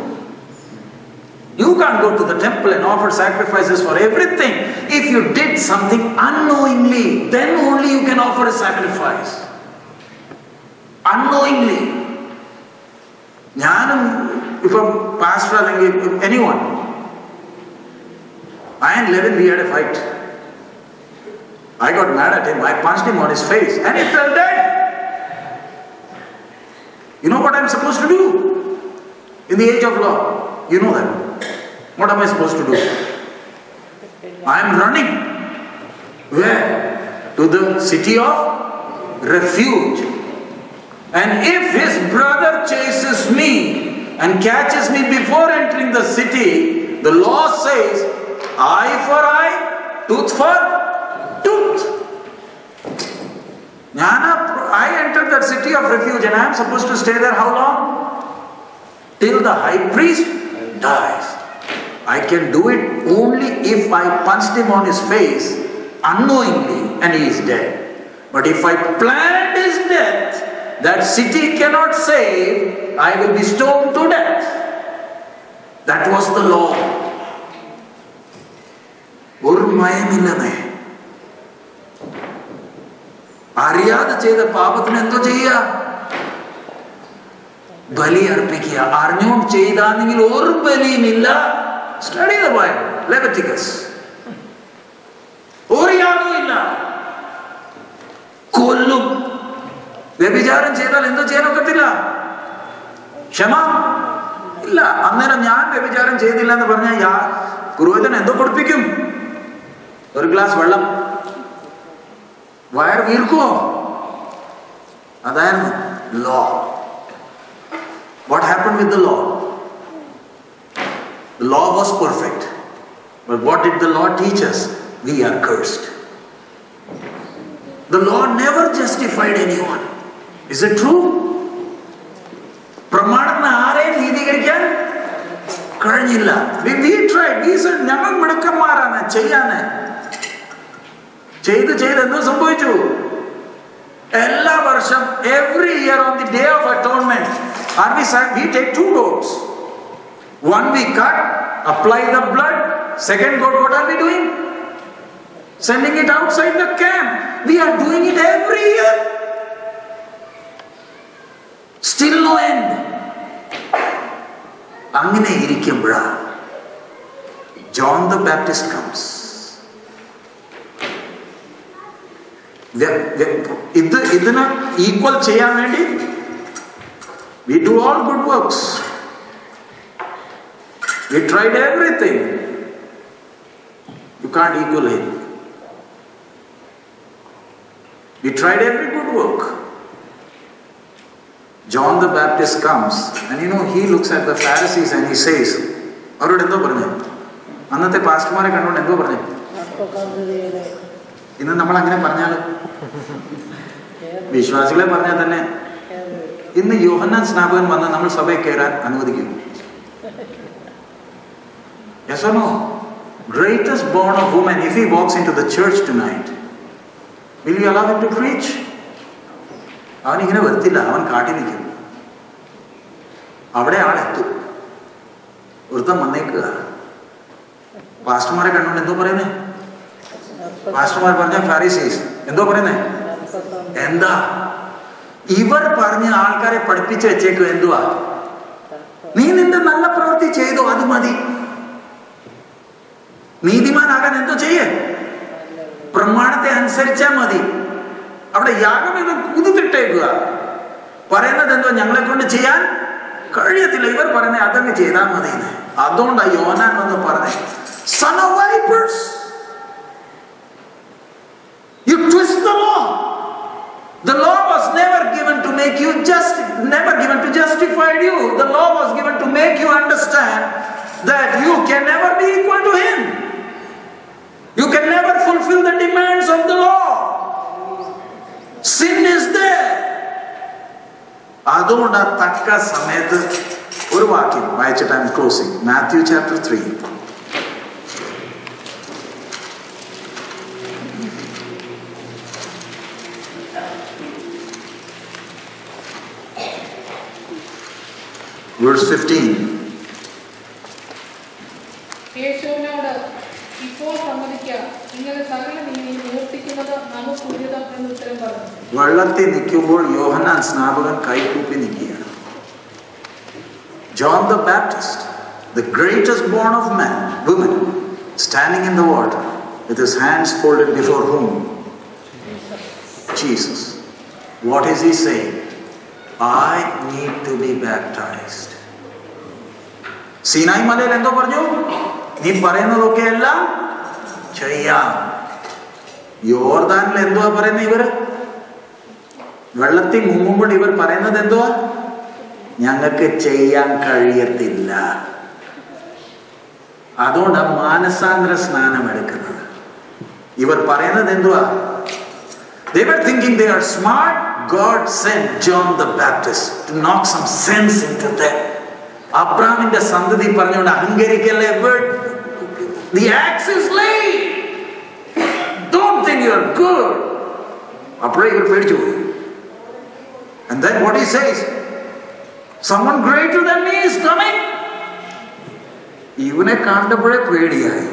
You can't go to the temple and offer sacrifices for everything. If you did something unknowingly, then only you can offer a sacrifice. Unknowingly. ഞാനും ഇപ്പം pastor അല്ലെങ്കിൽ anyone, I and Levin, we had a fight. I got mad at him. I punched him on his face and he fell dead. You know what I'm supposed to do? In the age of law, you know that. What am I supposed to do? I am running. Where? To the city of refuge. And if his brother chases me and catches me before entering the city, the law says, eye for eye, tooth for tooth. I entered that city of refuge and I am supposed to stay there how long? Till the high priest dies. I can do it only if I punched him on his face unknowingly and he is dead. But if I planned his death, that city cannot save, I will be stoned to death. That was the law. ഒരു മയമില്ലെന്നേ. അറിയാതെ ചെയ്ത പാപത്തിന് എന്തോ ചെയ്യുക? ബലി അർപ്പിക്കുക. അറിഞ്ഞുകൊണ്ട് ചെയ്താണെങ്കിൽ ഒരു ബലിയുമില്ല. Study the Bible, Leviticus. ഒരു യാഗവും ഇല്ല. കൊല്ലും. വ്യഭിചാരം ചെയ്താൽ എന്തോ ചെയ്യാനൊക്കത്തില്ല? ക്ഷമ ഇല്ല. അന്നേരം ഞാൻ വ്യഭിചാരം ചെയ്തില്ല എന്ന് പറഞ്ഞാൽ പുരോഹിതൻ എന്തോ കൊടുപ്പിക്കും? ഒരു ഗ്ലാസ് വെള്ളം. വയർ വീർക്കുമോ? അതായിരുന്നു law. What happened with the law? The law was perfect. But what did the law teach us? We are cursed. The law never justified anyone. Is it true? പ്രമാണത്തിന് ആരെയും നീതീകരിക്കാൻ കഴിഞ്ഞില്ല. We tried. We said ഞങ്ങൾ മിടുക്കന്മാരാണ് ചെയ്യാന്. ചെയ്ത് എന്ത് സംഭവിച്ചു? എല്ലാ വർഷം every year on the day of atonement, we take 2 goats. One we cut, apply the blood. Second goat, what are we doing? Sending it outside the camp. We are doing it every year. Still no end. അങ്ങനെ ഇരിക്കുമ്പോഴാണ് John the Baptist comes. ഇതിന് equal ചെയ്യാൻ വേണ്ടി we do all good works. We tried everything. You can't equal him. We tried every good work. John the Baptist comes and he looks at the Pharisees and he says, അവരോട് എന്തോ പറഞ്ഞു? അന്നത്തെ പാസ്റ്റർമാരെ കണ്ടുകൊണ്ട് എന്തോ പറഞ്ഞു? ഇന്ന് നമ്മൾ അങ്ങനെ പറഞ്ഞാലും വിശ്വാസികളെ പറഞ്ഞാൽ തന്നെ ഇന്ന് യോഹന്നാൻ സ്നാപകൻ വന്ന് നമ്മൾ സഭയിൽ കയറാൻ അനുവദിക്കും? Yes or no? Greatest born of woman, if he walks into the church tonight, will you allow him to preach? അവൻ ഇങ്ങനെ വരുത്തില്ല, അവൻ കാട്ടി നിൽക്കും. അവിടെ ആളെത്തും. ഒരുത്തം വന്നേക്കുക. പാസ്റ്റർമാരെ കണ്ടുകൊണ്ട് എന്തോ പറയുന്നേ? പാസ്റ്റർമാർ പറഞ്ഞ ഫാരിസീസ് എന്തോ പറയുന്നേ? എന്താ ഇവർ പറഞ്ഞ ആൾക്കാരെ പഠിപ്പിച്ച് വെച്ചേക്കുക? എന്തുവാ? നീ നിന്റെ നല്ല പ്രവൃത്തി ചെയ്തോ, അത് മതി. നീതിമാനാകാൻ എന്തോ ചെയ്യേ? പ്രമാണത്തെ അനുസരിച്ചാൽ മതി. അവിടെ യാഗപീഠം കുതിത്തിട്ടേക്കുക. പറയുന്നത് എന്തോ ഞങ്ങളെ കൊണ്ട് ചെയ്യാൻ കഴിയത്തില്ല. ഇവർ പറയുന്നത് അതങ്ങ് ചെയ്താൽ മതി. അതുകൊണ്ടാണ് യോഹന്നാൻ വന്ന് പറഞ്ഞത്, son of vipers, you twist the law. The law was never given to make you just, never given to justify you. The law was given to make you understand that you can never be equal to him. You can never fulfill the demands of the law. Sin is there. അതുകൊണ്ട് തക്ക സമയത്ത് ഒരു വാക്യം വായിച്ചിട്ട് I M closing. Matthew chapter 3. Verse 15. യേശുവിനോട് ഇപ്പോൾ സമ്മതിക്കാം, ഇങ്ങനെ സകല നീതി നിവർത്തിക്കുന്നത് നമുക്ക് ഉചിതം എന്ന് ഉത്തരം പറഞ്ഞു. വെള്ളത്തിൽ നിൽക്കുമ്പോൾ യോഹന്നാൻ സ്നാപകൻ കൈകൂപ്പി നിൽക്കുകയാണ്. John the Baptist, the greatest born of men, women, standing in the water with his hands folded before whom? Jesus. What is he saying? I need to be baptized. സീനായി മലയിൽ എന്തോ പറഞ്ഞു? നീ പറയുന്നതൊക്കെ എല്ലാം ചെയ്യാം. യോർദാനിൽ എന്തുവാ പറയുന്നത്? ഇവര് വെള്ളത്തിൽ മുങ്ങുമ്പോൾ ഇവർ പറയുന്നത് എന്തുവാ? ഞങ്ങൾക്ക് ചെയ്യാൻ കഴിയത്തില്ല. അതുകൊണ്ടാണ് മാനസാന്തര സ്നാനം എടുക്കുന്നത്. ഇവർ പറയുന്നത് എന്തുവാ? They were thinking they are smart. God sent John the Baptist to knock some sense into them. അബ്രാമിന്റെ സന്തതി പറഞ്ഞുകൊണ്ട് അഹങ്കരിക്കല്ലേ. The axe is laid. Don't think you are good. അപ്പോഴേ ഇവർ പേടിച്ചു പോയി. And then what he says, someone greater than me is coming. ഇവനെ കണ്ടപ്പോഴേ പേടിയായി.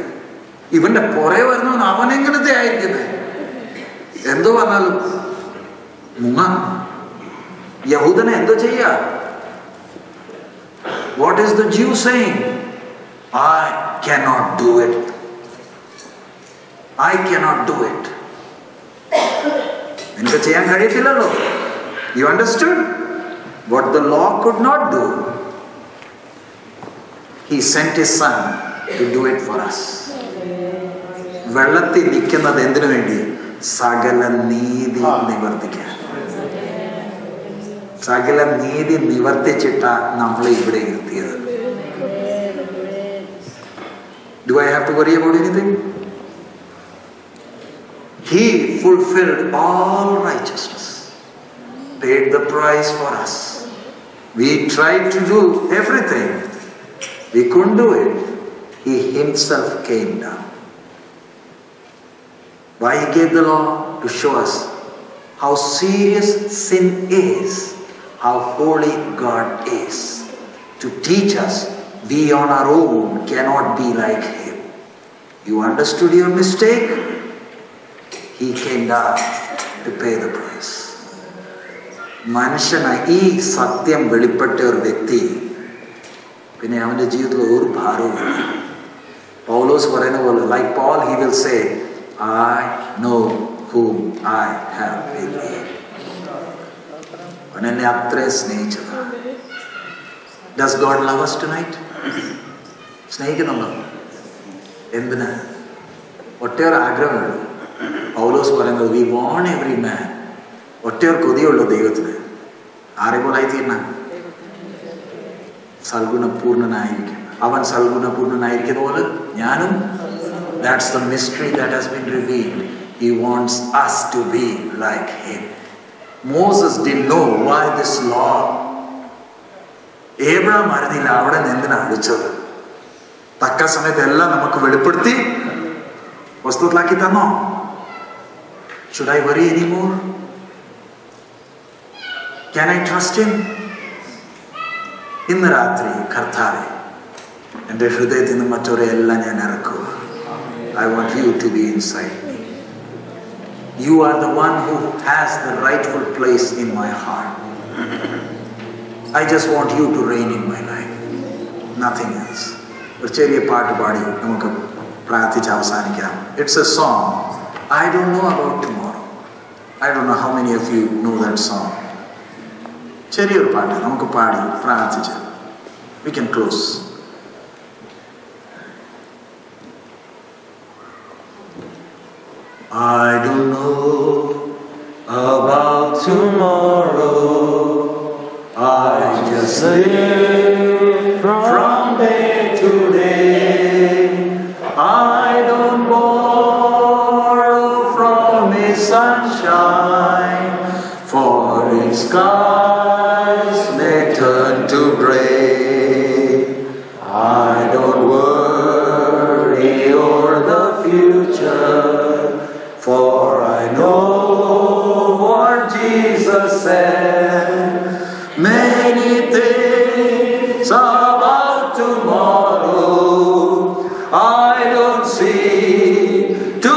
ഇവന്റെ പുറകെ വരുന്ന അവനെങ്ങനത്തെ ആയിരിക്കുന്നത്? എന്തോ വന്നാലും മുങ്ങ. യഹൂദനെ എന്തോ ചെയ്യാ? What is the Jew saying? I cannot do it. I cannot do it. എനിക്ക് ചെയ്യാൻ കഴിയത്തില്ലല്ലോ. You understood? What the law could not do, he sent his son to do it for us. വെള്ളത്തിൽ നിൽക്കുന്നത് എന്തിനു വേണ്ടി? സകല നീതി നിവർത്തിക്കാൻ. സകല നീതി നിവർത്തിച്ചിട്ടാ നമ്മളെ ഇവിടെ ഇരുത്തിയത്. Do I have to worry about anything? He fulfilled all righteousness, paid the price for us. We tried to do everything. We couldn't do it. He himself came down. Why he gave the law? To show us how serious sin is, how holy God is. To teach us we on our own cannot be like him. You understood your mistake? He came down to pay the price. മനുഷ്യനായി ഈ സത്യം വെളിപ്പെട്ട ഒരു വ്യക്തി പിന്നെ അവൻ്റെ ജീവിതത്തിൽ ഒരു ഭാരവുമില്ല. പൗലോസ് പറയുന്ന പോലെ, like Paul, he will say, I know whom I have believed. അവൻ എന്നെ അത്രയും സ്നേഹിച്ചതാണ്. Does God love us tonight? സ്നേഹിക്കുന്നുണ്ടോ? എന്തിനാ? ഒട്ടേറെ ആഗ്രഹമുള്ളൂ. പൗലോസ് പറയുന്നത്, we want every man. ഒറ്റയൊരു കൊതിയുള്ളൂ ദൈവത്തിന്. ആരെ പോലായി തീരണം? സൽഗുണപൂർണനായിരിക്കും. അവൻ സൽഗുണപൂർണനായിരിക്കുന്ന പോലെ ഞാനും. That's the mystery that has been revealed. He wants us to be like him. Moses didn't know why this law. Abraham അറിഞ്ഞില്ല അവിടെ എന്തിനാ അടിച്ചത്. തക്ക സമയത്ത് എല്ലാം നമുക്ക് വെളിപ്പെടുത്തി വസ്തുക്കളാക്കി തന്നോ? Should I worry anymore? Can I trust him? ഇന്ന് രാത്രി കർത്താവേ, എൻ്റെ ഹൃദയത്തിൽ നിന്ന് മറ്റൊരെല്ലാം ഞാൻ ഇറക്കുക. I want you to be inside me. You are the one who has the rightful place in my heart. I just want you to reign in my life. Nothing else. ഒരു ചെറിയ പാട്ട് പാടി നമുക്ക് പ്രാർത്ഥിച്ച് അവസാനിക്കാം. It's a song. I don't know about tomorrow. I don't know how many of you know that song. ചെറിയൊരു പാട്ട് നമുക്ക് പാടി പ്രാർത്ഥിച്ച് we can close. I don't know about tomorrow, I just live from day to day. I don't borrow from His sunshine, for His skies may turn to gray. I don't worry o'er the future, for I know what Jesus said. Many things about tomorrow I don't see to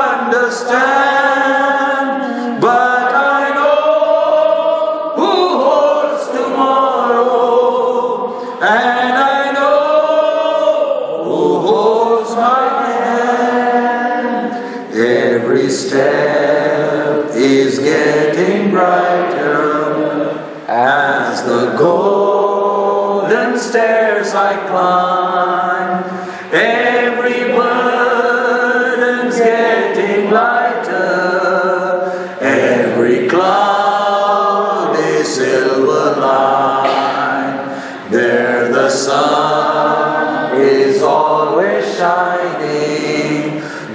understand, but I know who holds tomorrow, and I know who holds my hand. Every step is getting brighter as the golden stairs I climb. Every burden's getting lighter, every cloud is silver line. There the sun is always shining,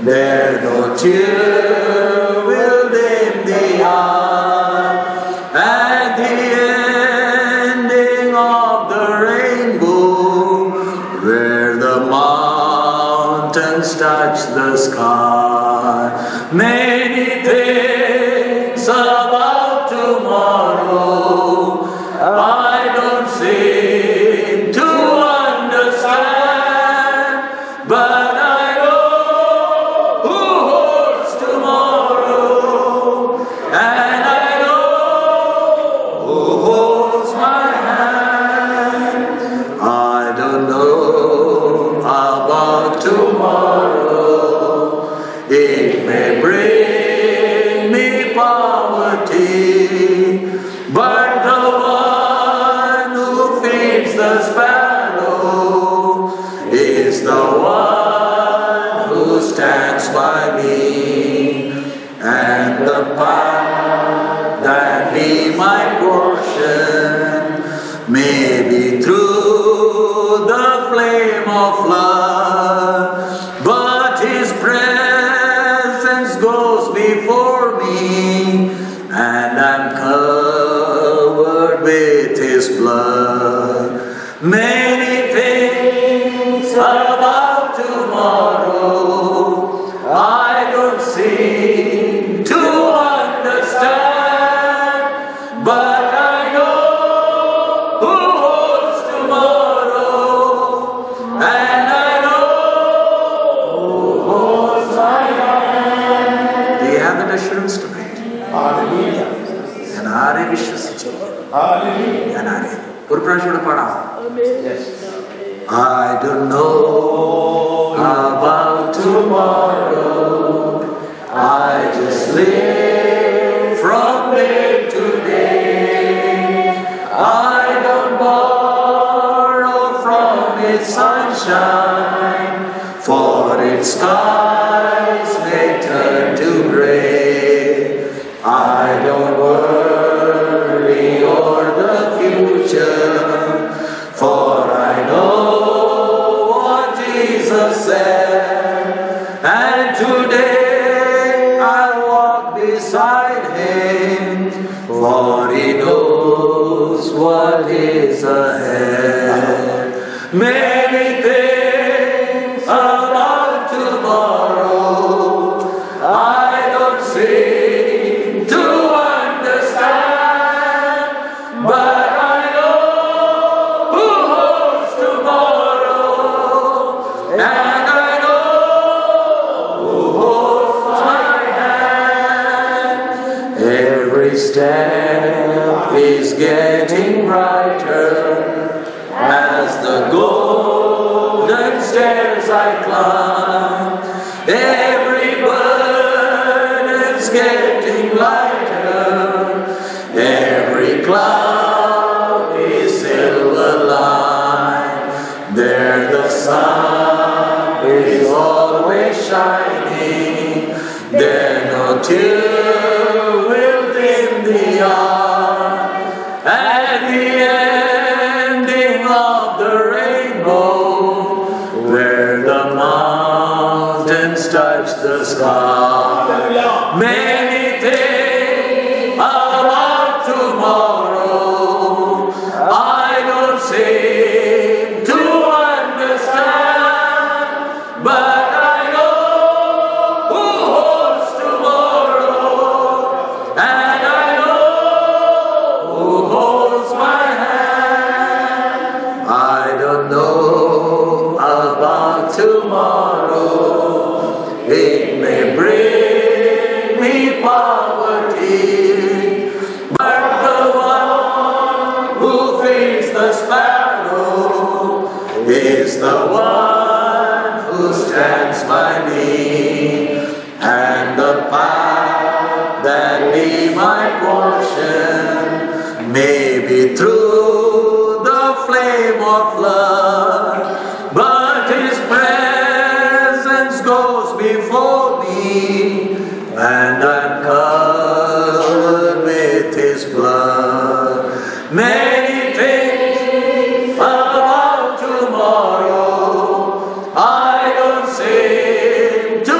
there no tear will dim the eye. At the ending of the rainbow, where the mountains touch the sky, many things about tomorrow I don't seem to understand, but I know who holds tomorrow, and I know who holds my hand. I don't know about tomorrow, it may bring me poverty, but the one who feeds the sparrow is the one who stands by me. And the path that be my portion may be through the flame of love, but His presence goes before me, and I'm covered with His blood. Many things about tomorrow I don't seem to understand, but I know who holds tomorrow, and I know who holds my hand. Do you have that assurance tonight? Hallelujah. ഞാൻ ആരെ വിശ്വസിച്ചു? Hallelujah. ഞാൻ ആരെ? ഒരു പ്രാവശ്യം കൂടെ പാടാം. Yes. I don't know about tomorrow, I just live from day to day. I don't borrow from its sunshine, for its skies may turn to gray. I don't worry o'er the future, for I know what Jesus said. And today I walk beside Him, for He knows what is ahead. Many things about tomorrow I don't seem to understand, but I know who holds tomorrow, and I know who holds my hand. Every step is getting brighter as the golden stairs I climb. Every burden's getting lighter. shining, then no tear will dim the eye. At the ending of the rainbow, where the mountains touch the sky, many think about tomorrow. I don't seem to understand, but I know who holds tomorrow, and I know who holds my hand. I don't know about tomorrow. It may bring me poverty, but the one who feeds the sparrow is the one who stands by me. And the path that be my portion may be through the flame or flood, but His presence goes before me, and I'm covered with His blood. Many things about tomorrow I don't seem to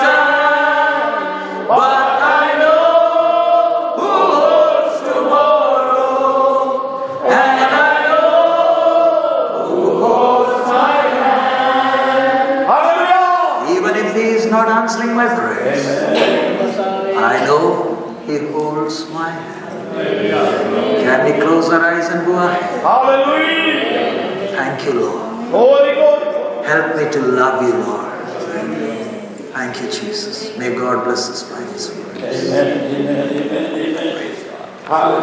understand, but I know who holds tomorrow, and I know who holds my hand. Hallelujah. Even if He is not answering my prayers, I know He holds my hand. Can we close our eyes and go ahead? Hallelujah. Thank you, Lord. Holy God. Help me to love you, Lord. Thank you, Jesus. May God bless us by His word. Amen. Amen. Amen. Amen. Hallelujah.